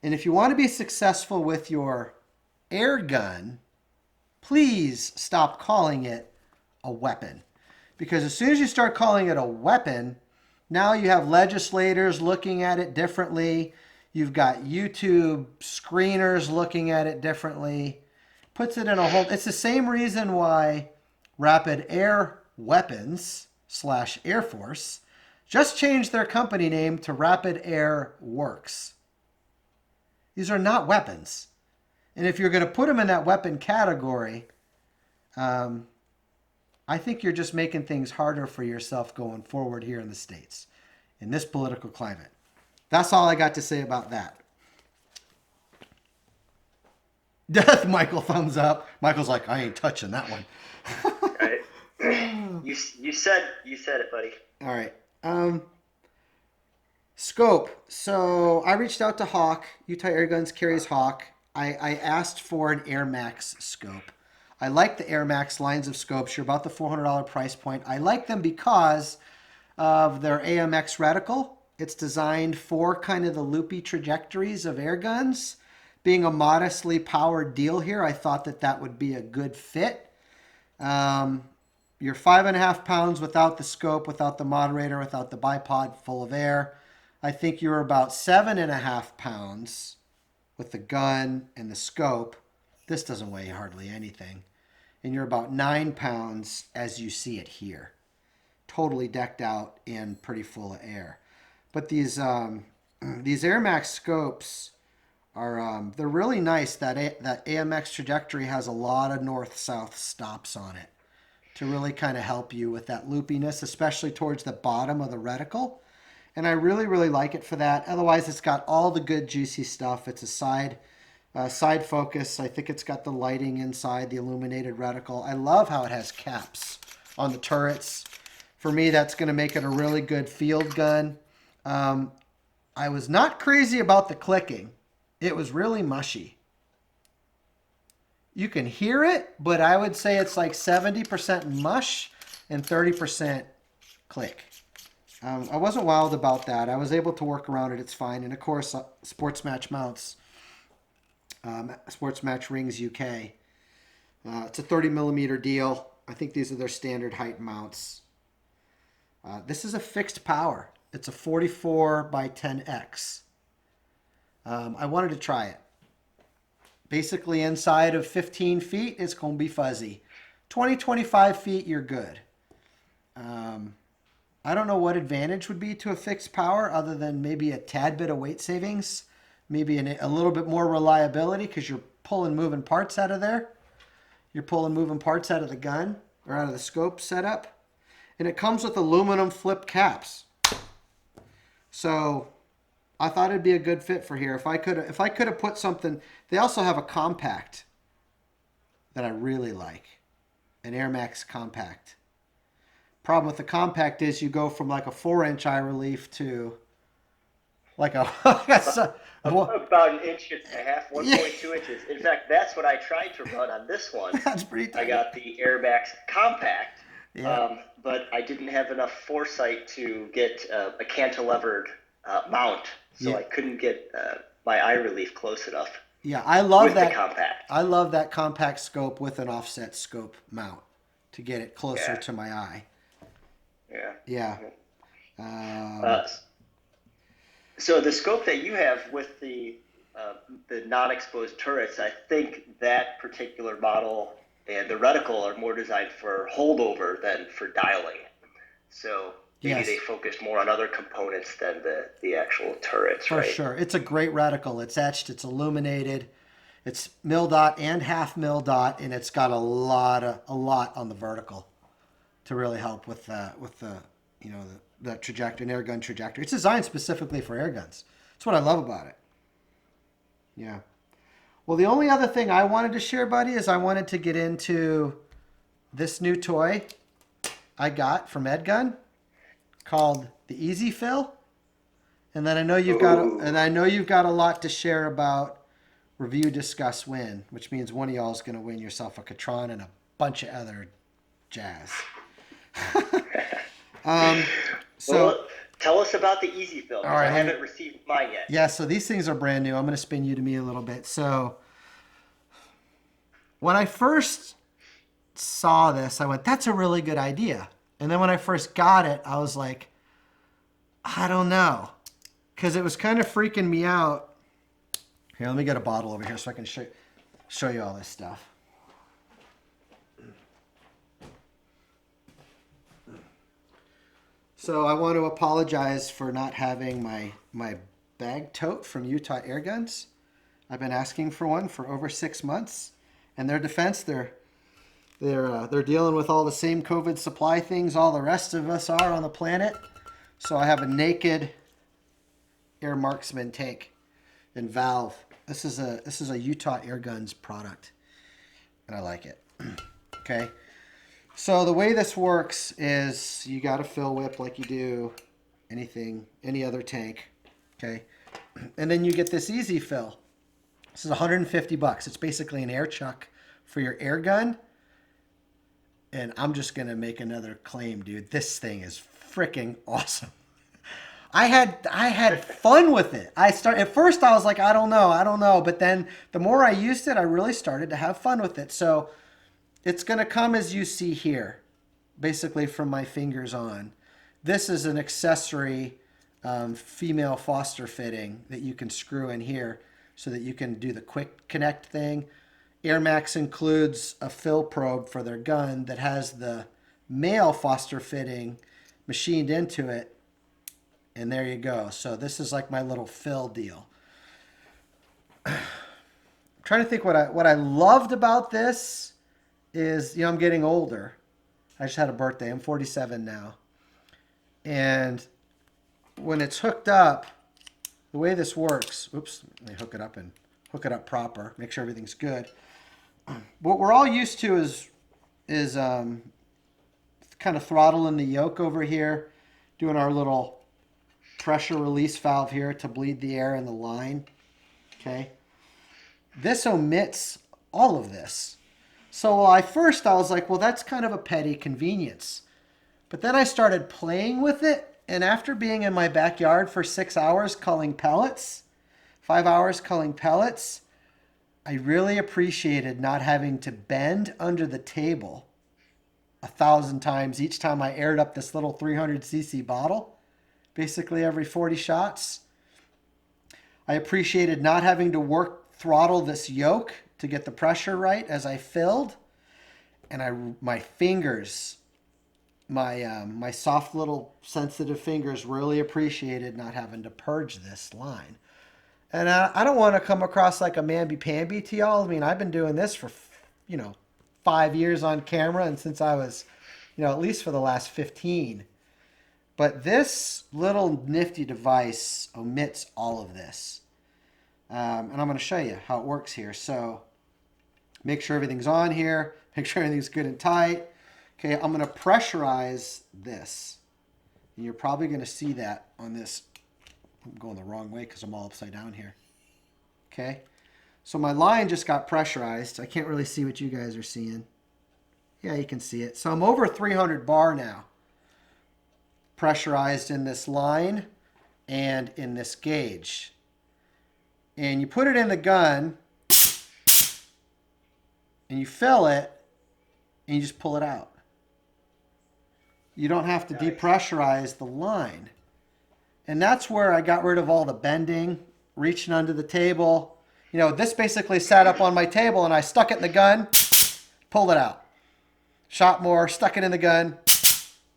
And if you want to be successful with your air gun, please stop calling it a weapon. Because as soon as you start calling it a weapon, now you have legislators looking at it differently. You've got YouTube screeners looking at it differently. Puts it in a whole... It's the same reason why Rapid Air Weapons / Air Force just changed their company name to Rapid Air Works. These are not weapons. And if you're going to put them in that weapon category... I think you're just making things harder for yourself going forward here in the States, in this political climate. That's all I got to say about that. Death, Michael, thumbs up. Michael's like, I ain't touching that one. Right. You said it, buddy. All right. Scope. So I reached out to Hawk. Utah Air Guns carries Hawk. I asked for an AirMaks scope. I like the AirMaks lines of scopes. You're about the $400 price point. I like them because of their AMX reticle. It's designed for kind of the loopy trajectories of air guns. Being a modestly powered deal here, I thought that would be a good fit. You're 5.5 pounds without the scope, without the moderator, without the bipod full of air. I think you're about 7.5 pounds with the gun and the scope. This doesn't weigh hardly anything. And you're about 9 pounds as you see it here. Totally decked out and pretty full of air. But these AirMaks scopes are they're really nice. That AMX trajectory has a lot of north-south stops on it to really kind of help you with that loopiness, especially towards the bottom of the reticle. And I really, really like it for that. Otherwise, it's got all the good juicy stuff. It's a side focus. I think it's got the lighting inside, the illuminated reticle. I love how it has caps on the turrets. For me, that's going to make it a really good field gun. I was not crazy about the clicking. It was really mushy. You can hear it, but I would say it's like 70% mush and 30% click. I wasn't wild about that. I was able to work around it. It's fine. And of course, Sports Match mounts, Sports Match Rings UK. It's a 30 millimeter deal. I think these are their standard height mounts. This is a fixed power. It's a 44 by 10X. I wanted to try it. Basically, inside of 15 feet, it's going to be fuzzy. 20, 25 feet, you're good. I don't know what advantage would be to a fixed power other than maybe a tad bit of weight savings. Maybe a little bit more reliability because you're pulling moving parts out of there. You're pulling moving parts out of the gun or out of the scope setup. And it comes with aluminum flip caps. So I thought it'd be a good fit for here. If I could have put something, they also have a compact that I really like, an AirMaks compact. Problem with the compact is you go from like a 4-inch eye relief to like a about an inch and a half, 1.2 Yeah. inches. In fact, that's what I tried to run on this one. That's pretty I tiny. got the AirMaks compact, Yeah. but I didn't have enough foresight to get a cantilevered mount, so Yeah. I couldn't get my eye relief close enough Yeah, I love with the that. compact. I love that compact scope with an offset scope mount to get it closer Yeah, to my eye. yeah. Yeah. Uh, so the scope that you have with the non-exposed turrets, I think that particular model and the reticle are more designed for holdover than for dialing. So maybe they Yes, focus more on other components than the actual turrets, for right? sure. It's a great reticle. It's etched. It's illuminated. It's mil dot and half mil dot, and it's got a lot on the vertical to really help with the the trajectory, an air gun trajectory. It's designed specifically for air guns. That's what I love about it. Yeah. Well, the only other thing I wanted to share, buddy, is I wanted to get into this new toy I got from Edgun called the Easy Fill. And then Ooh. I know you've got a lot to share about review, discuss, win, which means one of y'all is going to win yourself a Katran and a bunch of other jazz. um, so, Well, tell us about the Easy Fill all because I right, haven't received mine yet. yeah, so these things are brand new. I'm going to spin you to me a little bit. So, when I first saw this, I went, that's a really good idea. And then when I first got it, I was like, I don't know. Because it was kind of freaking me out. Here, let me get a bottle over here so I can show you all this stuff. So I want to apologize for not having my bag tote from Utah Airguns. I've been asking for one for over 6 months. In their defense, they're dealing with all the same COVID supply things all the rest of us are on the planet. So I have a naked Air Marksman tank and valve. This is a Utah Airguns product, and I like it. Okay. So the way this works is you got a fill whip like you do any other tank, okay? And then you get this easy fill. This is $150. It's basically an air chuck for your air gun. And I'm just gonna make another claim, dude. This thing is freaking awesome. I had fun with it. At first I was like, I don't know, but then the more I used it, I really started to have fun with it. So it's going to come as you see here, basically from my fingers on. This is an accessory female Foster fitting that you can screw in here so that you can do the quick connect thing. AirMaks includes a fill probe for their gun that has the male Foster fitting machined into it. And there you go. So this is like my little fill deal. trying to think what I loved about this is, I'm getting older. I just had a birthday. I'm 47 now. And when it's hooked up, the way this works, oops, let me hook it up and hook it up proper, make sure everything's good. What we're all used to is kind of throttling the yoke over here, doing our little pressure release valve here to bleed the air in the line. Okay. This omits all of this. So at first I was like, well, that's kind of a petty convenience. But then I started playing with it, and after being in my backyard for 6 hours culling pellets, 5 hours culling pellets, I really appreciated not having to bend under the table 1,000 times each time I aired up this little 300cc bottle, basically every 40 shots. I appreciated not having to throttle this yoke to get the pressure right as I filled. And my fingers, my soft little sensitive fingers really appreciated not having to purge this line. And I don't want to come across like a mamby-pamby to y'all. I mean, I've been doing this for, 5 years on camera, and since I was, at least for the last 15. But this little nifty device omits all of this. And I'm going to show you how it works here. So make sure everything's on here. Make sure everything's good and tight. Okay, I'm going to pressurize this. And you're probably going to see that on this. I'm going the wrong way because I'm all upside down here. Okay, so my line just got pressurized. I can't really see what you guys are seeing. Yeah, you can see it. So I'm over 300 bar now. Pressurized in this line and in this gauge. And you put it in the gun and you fill it and you just pull it out. You don't have to depressurize the line. And that's where I got rid of all the bending, reaching under the table. This basically sat up on my table and I stuck it in the gun, pulled it out. Shot more, stuck it in the gun,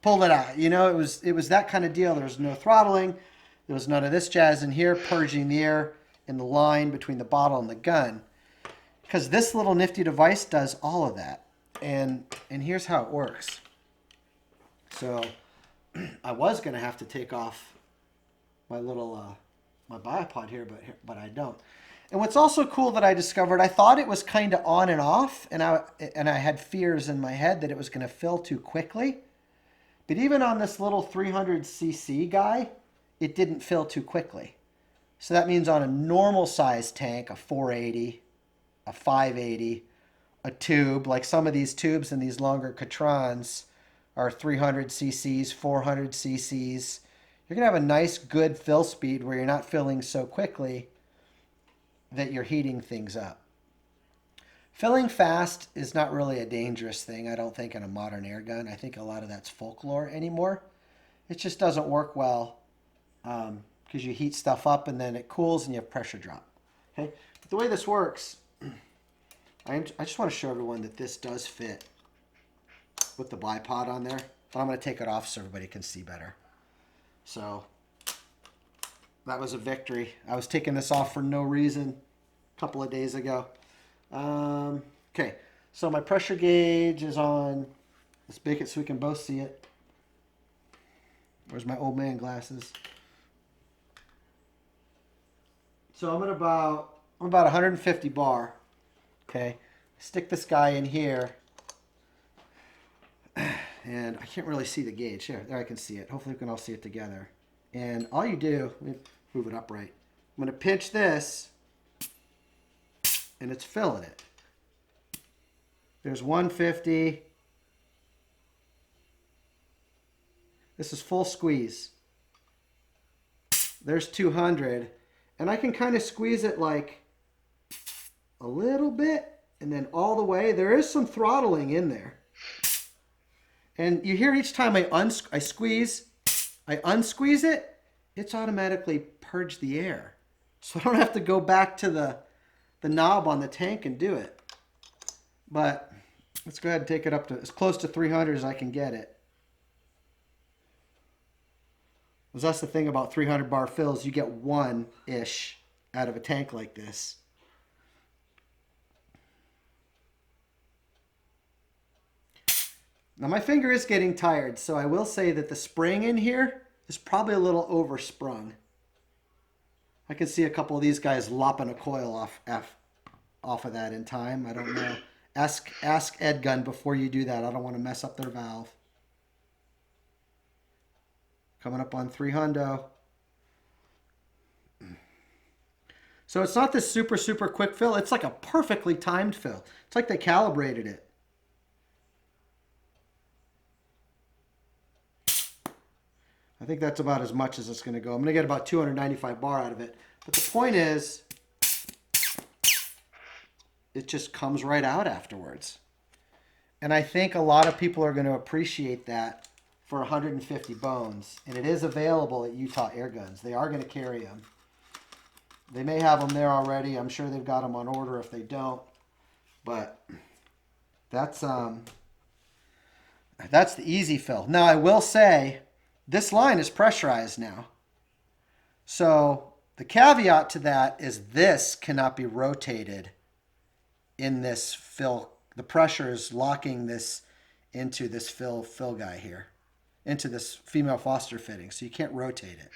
pulled it out. It was that kind of deal. There was no throttling. There was none of this jazz in here, purging the air in the line between the bottle and the gun. Because this little nifty device does all of that. And here's how it works. So I was going to have to take off my little my bipod here, but I don't. And what's also cool that I discovered, I thought it was kind of on and off, and I had fears in my head that it was going to fill too quickly. But even on this little 300cc guy, it didn't fill too quickly. So that means on a normal size tank, a 480, a 580, a tube, like some of these tubes in these longer Katrans are 300 cc's, 400 cc's. You're going to have a nice good fill speed where you're not filling so quickly that you're heating things up. Filling fast is not really a dangerous thing, I don't think, in a modern air gun. I think a lot of that's folklore anymore. It just doesn't work well because you heat stuff up and then it cools and you have pressure drop. Okay, but the way this works, I just want to show everyone that this does fit with the bipod on there, but I'm going to take it off so everybody can see better. So that was a victory. I was taking this off for no reason a couple of days ago. Okay, so my pressure gauge is on. Let's make it so we can both see it. Where's my old man glasses? So I'm about 150 bar. Okay, stick this guy in here. And I can't really see the gauge. There I can see it. Hopefully we can all see it together. And all you do, let me move it up right. I'm going to pinch this, and it's filling it. There's 150. This is full squeeze. There's 200. And I can kind of squeeze it like a little bit, and then all the way. There is some throttling in there. And you hear each time I squeeze, I unsqueeze it, it's automatically purged the air. So I don't have to go back to the knob on the tank and do it. But let's go ahead and take it up to as close to 300 as I can get it. Because that's the thing about 300 bar fills, you get one-ish out of a tank like this. Now my finger is getting tired, so I will say that the spring in here is probably a little oversprung. I can see a couple of these guys lopping a coil off of that in time. I don't know. Ask AirGun before you do that. I don't want to mess up their valve. Coming up on 300. So it's not this super, super quick fill. It's like a perfectly timed fill. It's like they calibrated it. I think that's about as much as it's going to go. I'm going to get about 295 bar out of it. But the point is, it just comes right out afterwards. And I think a lot of people are going to appreciate that for 150 bones. And it is available at Utah Airguns. They are going to carry them. They may have them there already. I'm sure they've got them on order if they don't. But that's the easy fill. Now, I will say, this line is pressurized now. So the caveat to that is this cannot be rotated in this fill. The pressure is locking this into this fill guy here, into this female Foster fitting. So you can't rotate it.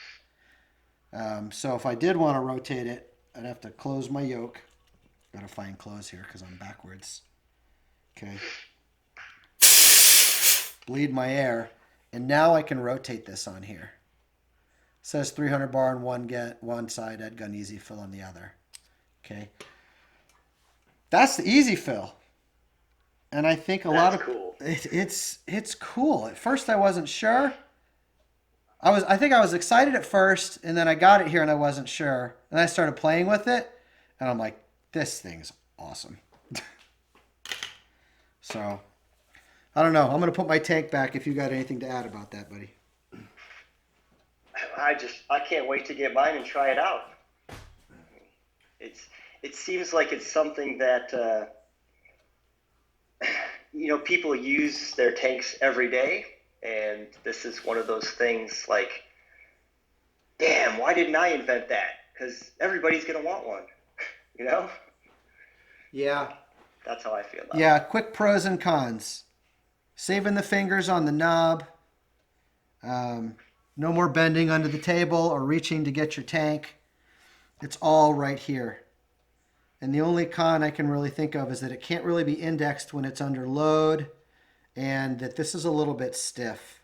So if I did want to rotate it, I'd have to close my yoke. Got to find close here because I'm backwards. Okay. Bleed my air. And now I can rotate this on here. It says 300 bar on one side, AirGun easy fill on the other. Okay. That's the easy fill. And I think That's cool. It's cool. At first I wasn't sure. I think I was excited at first, and then I got it here and I wasn't sure. And I started playing with it, and I'm like, this thing's awesome. So, I don't know. I'm going to put my tank back if you got anything to add about that, buddy. I can't wait to get mine and try it out. It seems like it's something that people use their tanks every day, and this is one of those things like, damn, why didn't I invent that? Because everybody's gonna want one, you know? Yeah. That's how I feel about it. Yeah, quick pros and cons. Saving the fingers on the knob. No more bending under the table or reaching to get your tank. It's all right here. And the only con I can really think of is that it can't really be indexed when it's under load, and that this is a little bit stiff.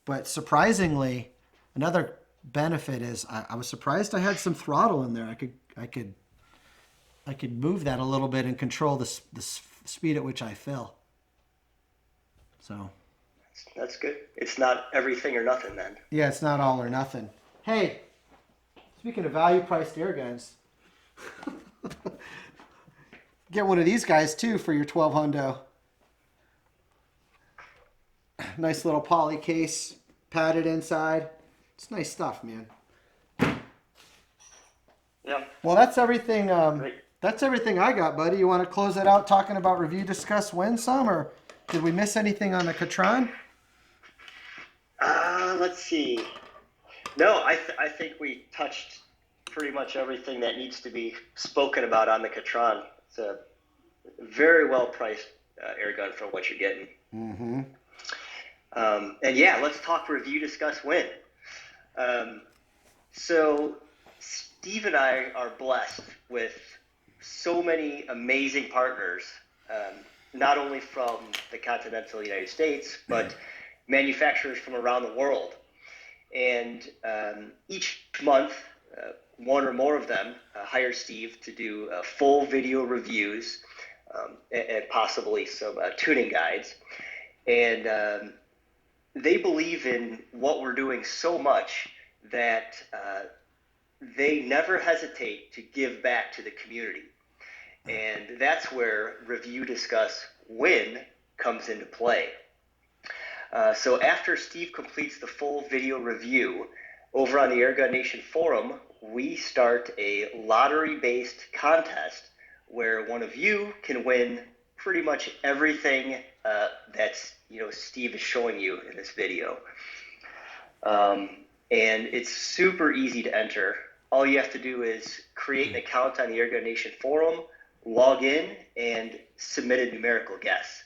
But surprisingly, another benefit is I was surprised I had some throttle in there. I could move that a little bit and control the speed at which I fill. So That's good. It's not everything or nothing then. yeah, it's not all or nothing. Hey, speaking of value priced air guns, get one of these guys too for your 12 hundo. Nice little poly case, padded inside. It's nice stuff, man. Yeah. Well, that's everything. Great. That's everything I got, buddy. You want to close it out talking about review, discuss, win some, or did we miss anything on the Katran? Let's see. No, I think we touched pretty much everything that needs to be spoken about on the Katran. It's a very well priced air gun for what you're getting. Mm-hmm. And yeah, let's talk review, discuss, win. So Steve and I are blessed with so many amazing partners, not only from the continental United States, but manufacturers from around the world. And each month, one or more of them hire Steve to do full video reviews and possibly some tuning guides. And they believe in what we're doing so much that they never hesitate to give back to the community. And that's where review, discuss, win comes into play. So after Steve completes the full video review, over on the Airgun Nation forum, we start a lottery-based contest where one of you can win pretty much everything that's Steve is showing you in this video. And it's super easy to enter. All you have to do is create an account on the Airgun Nation forum, log in, and submit a numerical guess.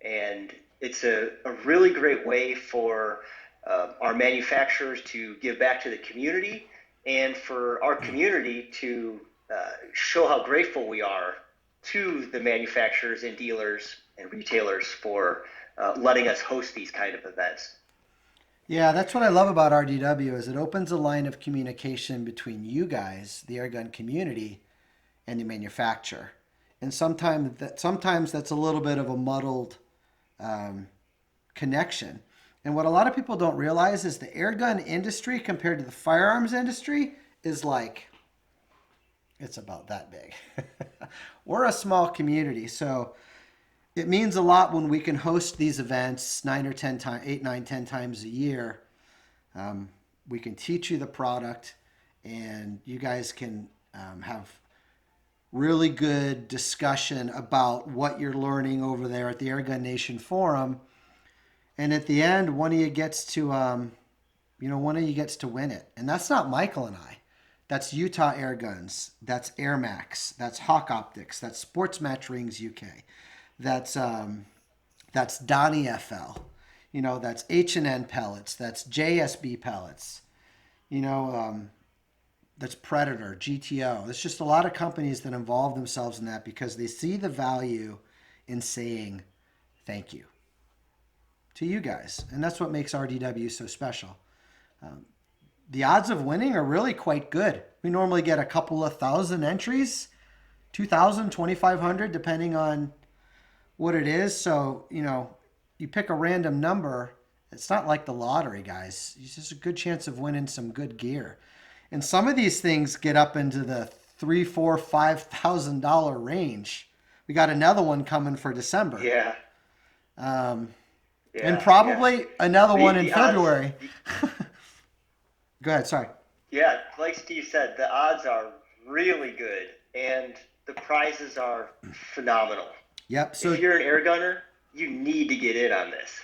And it's a really great way for our manufacturers to give back to the community, and for our community to show how grateful we are to the manufacturers and dealers and retailers for letting us host these kind of events. Yeah, that's what I love about RDW is it opens a line of communication between you guys, the airgun community, and the manufacturer. And sometimes that's a little bit of a muddled um, connection. And what a lot of people don't realize is the airgun industry compared to the firearms industry is like it's about that big. We're a small community, so it means a lot when we can host these events 9 or 10 times, 8, 9, 10 times a year. We can teach you the product, and you guys can have really good discussion about what you're learning over there at the Airgun Nation Forum. And at the end, one of you gets to, one of you gets to win it. And that's not Michael and I. That's Utah Airguns. That's AirMaks. That's Hawk Optics. That's Sports Match Rings UK. That's Donnie FL. That's H&N pellets. That's JSB pellets. That's Predator, GTO. There's just a lot of companies that involve themselves in that because they see the value in saying thank you to you guys. And that's what makes RDW so special. The odds of winning are really quite good. We normally get a couple of thousand entries, 2,000, 2,500, depending on what it is. So, you pick a random number. It's not like the lottery, guys. It's just a good chance of winning some good gear. And some of these things get up into the $3,000, $4,000, $5,000 range. We got another one coming for December. Yeah. And probably another one in February. Go ahead, sorry. Yeah, like Steve said, the odds are really good, and the prizes are phenomenal. Yep. So if you're an air gunner, you need to get in on this.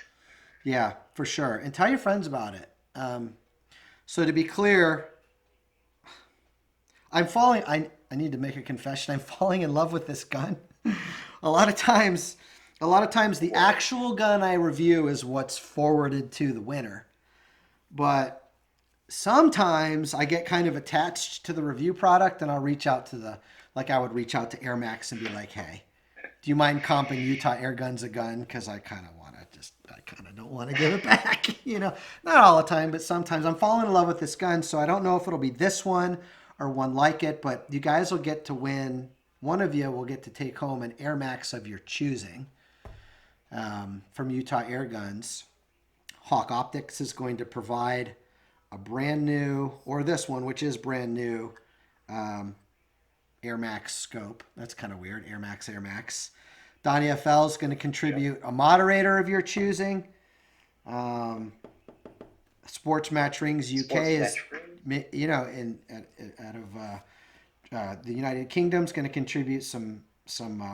Yeah, for sure. And tell your friends about it. So to be clear, I need to make a confession. I'm falling in love with this gun. A lot of times the actual gun I review is what's forwarded to the winner. But sometimes I get kind of attached to the review product, and I'll reach out I would reach out to AirMaks and be like, hey, do you mind comping Utah Airguns a gun? Because I kind of don't want to give it back. Not all the time, but sometimes I'm falling in love with this gun. So I don't know if it'll be this one or one like it, but you guys will get to win. One of you will get to take home an AirMaks of your choosing from Utah Airguns. Hawk Optics is going to provide a brand new, or this one, which is brand new, AirMaks scope. That's kind of weird. AirMaks. Donnie FL is going to contribute a moderator of your choosing. Sports Match Rings UK out of the United Kingdom is going to contribute some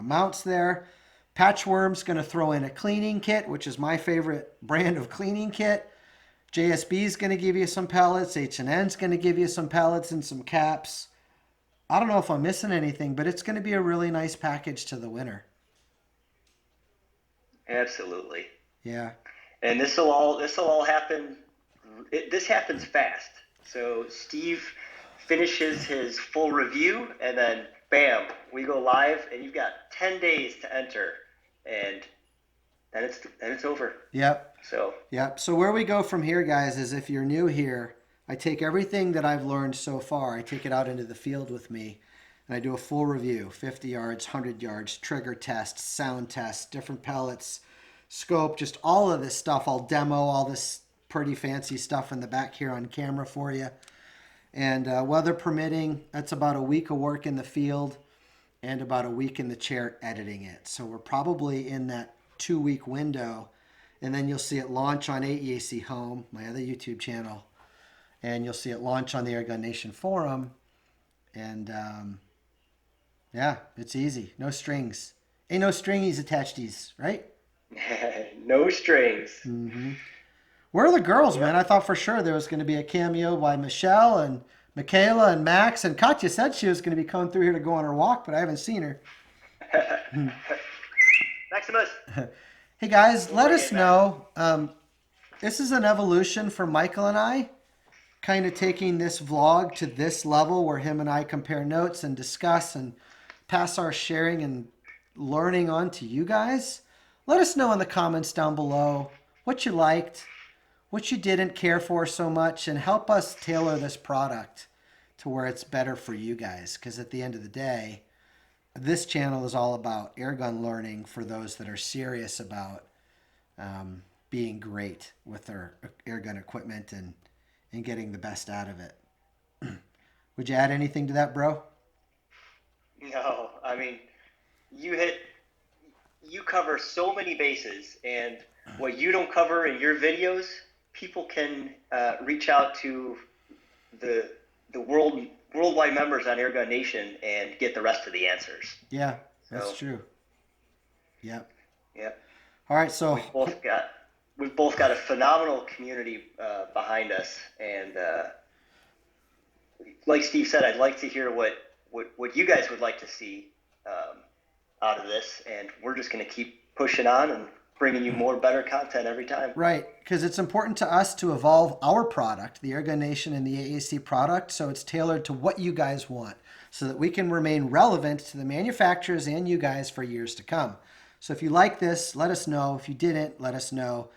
mounts there. Patchworm's going to throw in a cleaning kit, which is my favorite brand of cleaning kit. JSB is going to give you some pellets. H&N's going to give you some pellets and some caps. I don't know if I'm missing anything, but it's going to be a really nice package to the winner. Absolutely. Yeah. And this will all happen. This happens fast. So Steve finishes his full review, and then bam, we go live, and you've got 10 days to enter, and then it's over. Yep. So So where we go from here, guys, is if you're new here, I take everything that I've learned so far, I take it out into the field with me, and I do a full review, 50 yards, 100 yards, trigger tests, sound tests, different pellets, scope, just all of this stuff. I'll demo all this pretty fancy stuff in the back here on camera for you. And weather permitting, that's about a week of work in the field and about a week in the chair editing it. So we're probably in that 2-week window, and then you'll see it launch on AEAC Home, my other YouTube channel, and you'll see it launch on the Airgun Nation Forum. And yeah, it's easy. No strings. Ain't no stringies attached these, right? No strings. Mm-hmm. Where are the girls, man? I thought for sure there was going to be a cameo by Michelle and Michaela and Max. And Katya said she was going to be coming through here to go on her walk, but I haven't seen her. Maximus. Hey guys, Well, let bring us it, Matt. know. This is an evolution for Michael and I, kind of taking this vlog to this level where him and I compare notes and discuss and pass our sharing and learning on to you guys. Let us know in the comments down below what you liked, what you didn't care for so much, and help us tailor this product to where it's better for you guys. Because at the end of the day, this channel is all about airgun learning for those that are serious about being great with their airgun equipment and getting the best out of it. Would you add anything to that, bro? No, I mean, you hit, you cover so many bases, and what you don't cover in your videos, people can reach out to the worldwide members on Airgun Nation and get the rest of the answers. Yeah, that's So, true. Yep. yeah, All right, so we've both got we've both got a phenomenal community behind us, and like Steve said, I'd like to hear what you guys would like to see out of this, and we're just going to keep pushing on and bringing you more better content every time. right, because it's important to us to evolve our product, the Airgun Nation and the AEAC product, so it's tailored to what you guys want, so that we can remain relevant to the manufacturers and you guys for years to come. So if you like this, let us know. If you didn't, let us know.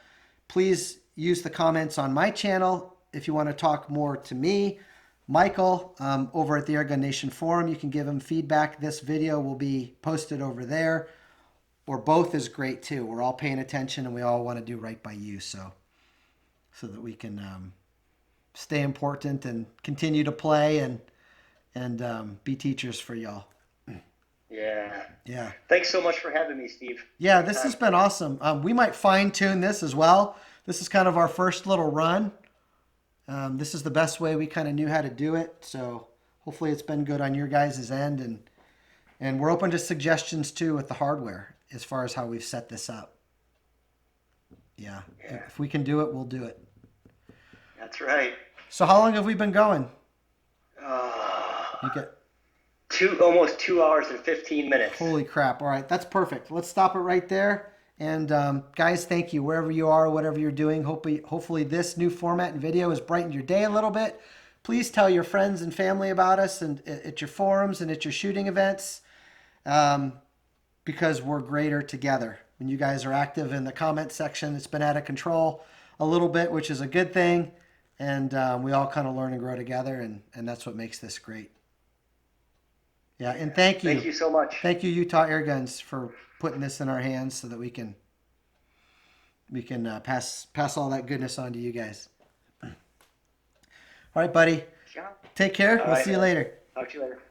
Please use the comments on my channel if you want to talk more to me. Michael, over at the Airgun Nation forum, you can give him feedback. This video will be posted over there, or both is great too. We're all paying attention and we all want to do right by you, so that we can stay important and continue to play and be teachers for y'all. Yeah. Yeah. Thanks so much for having me, Steve. Yeah, this has been awesome. We might fine tune this as well. This is kind of our first little run. This is the best way we kind of knew how to do it. So hopefully it's been good on your guys' end. And we're open to suggestions too with the hardware as far as how we've set this up. Yeah. If we can do it, we'll do it. That's right. So how long have we been going? You get Almost 2 hours and 15 minutes. Holy crap. All right. That's perfect. Let's stop it right there. And guys, thank you wherever you are, whatever you're doing. Hopefully this new format and video has brightened your day a little bit. Please tell your friends and family about us and at your forums and at your shooting events, because we're greater together. When you guys are active in the comment section, it's been out of control a little bit, which is a good thing. And we all kind of learn and grow together, and that's what makes this great. Yeah, and thank you. Thank you so much. Thank you, Utah Airguns, for putting this in our hands so that we can pass all that goodness on to you guys. All right, buddy. Take care. We'll see you later. Talk to you later.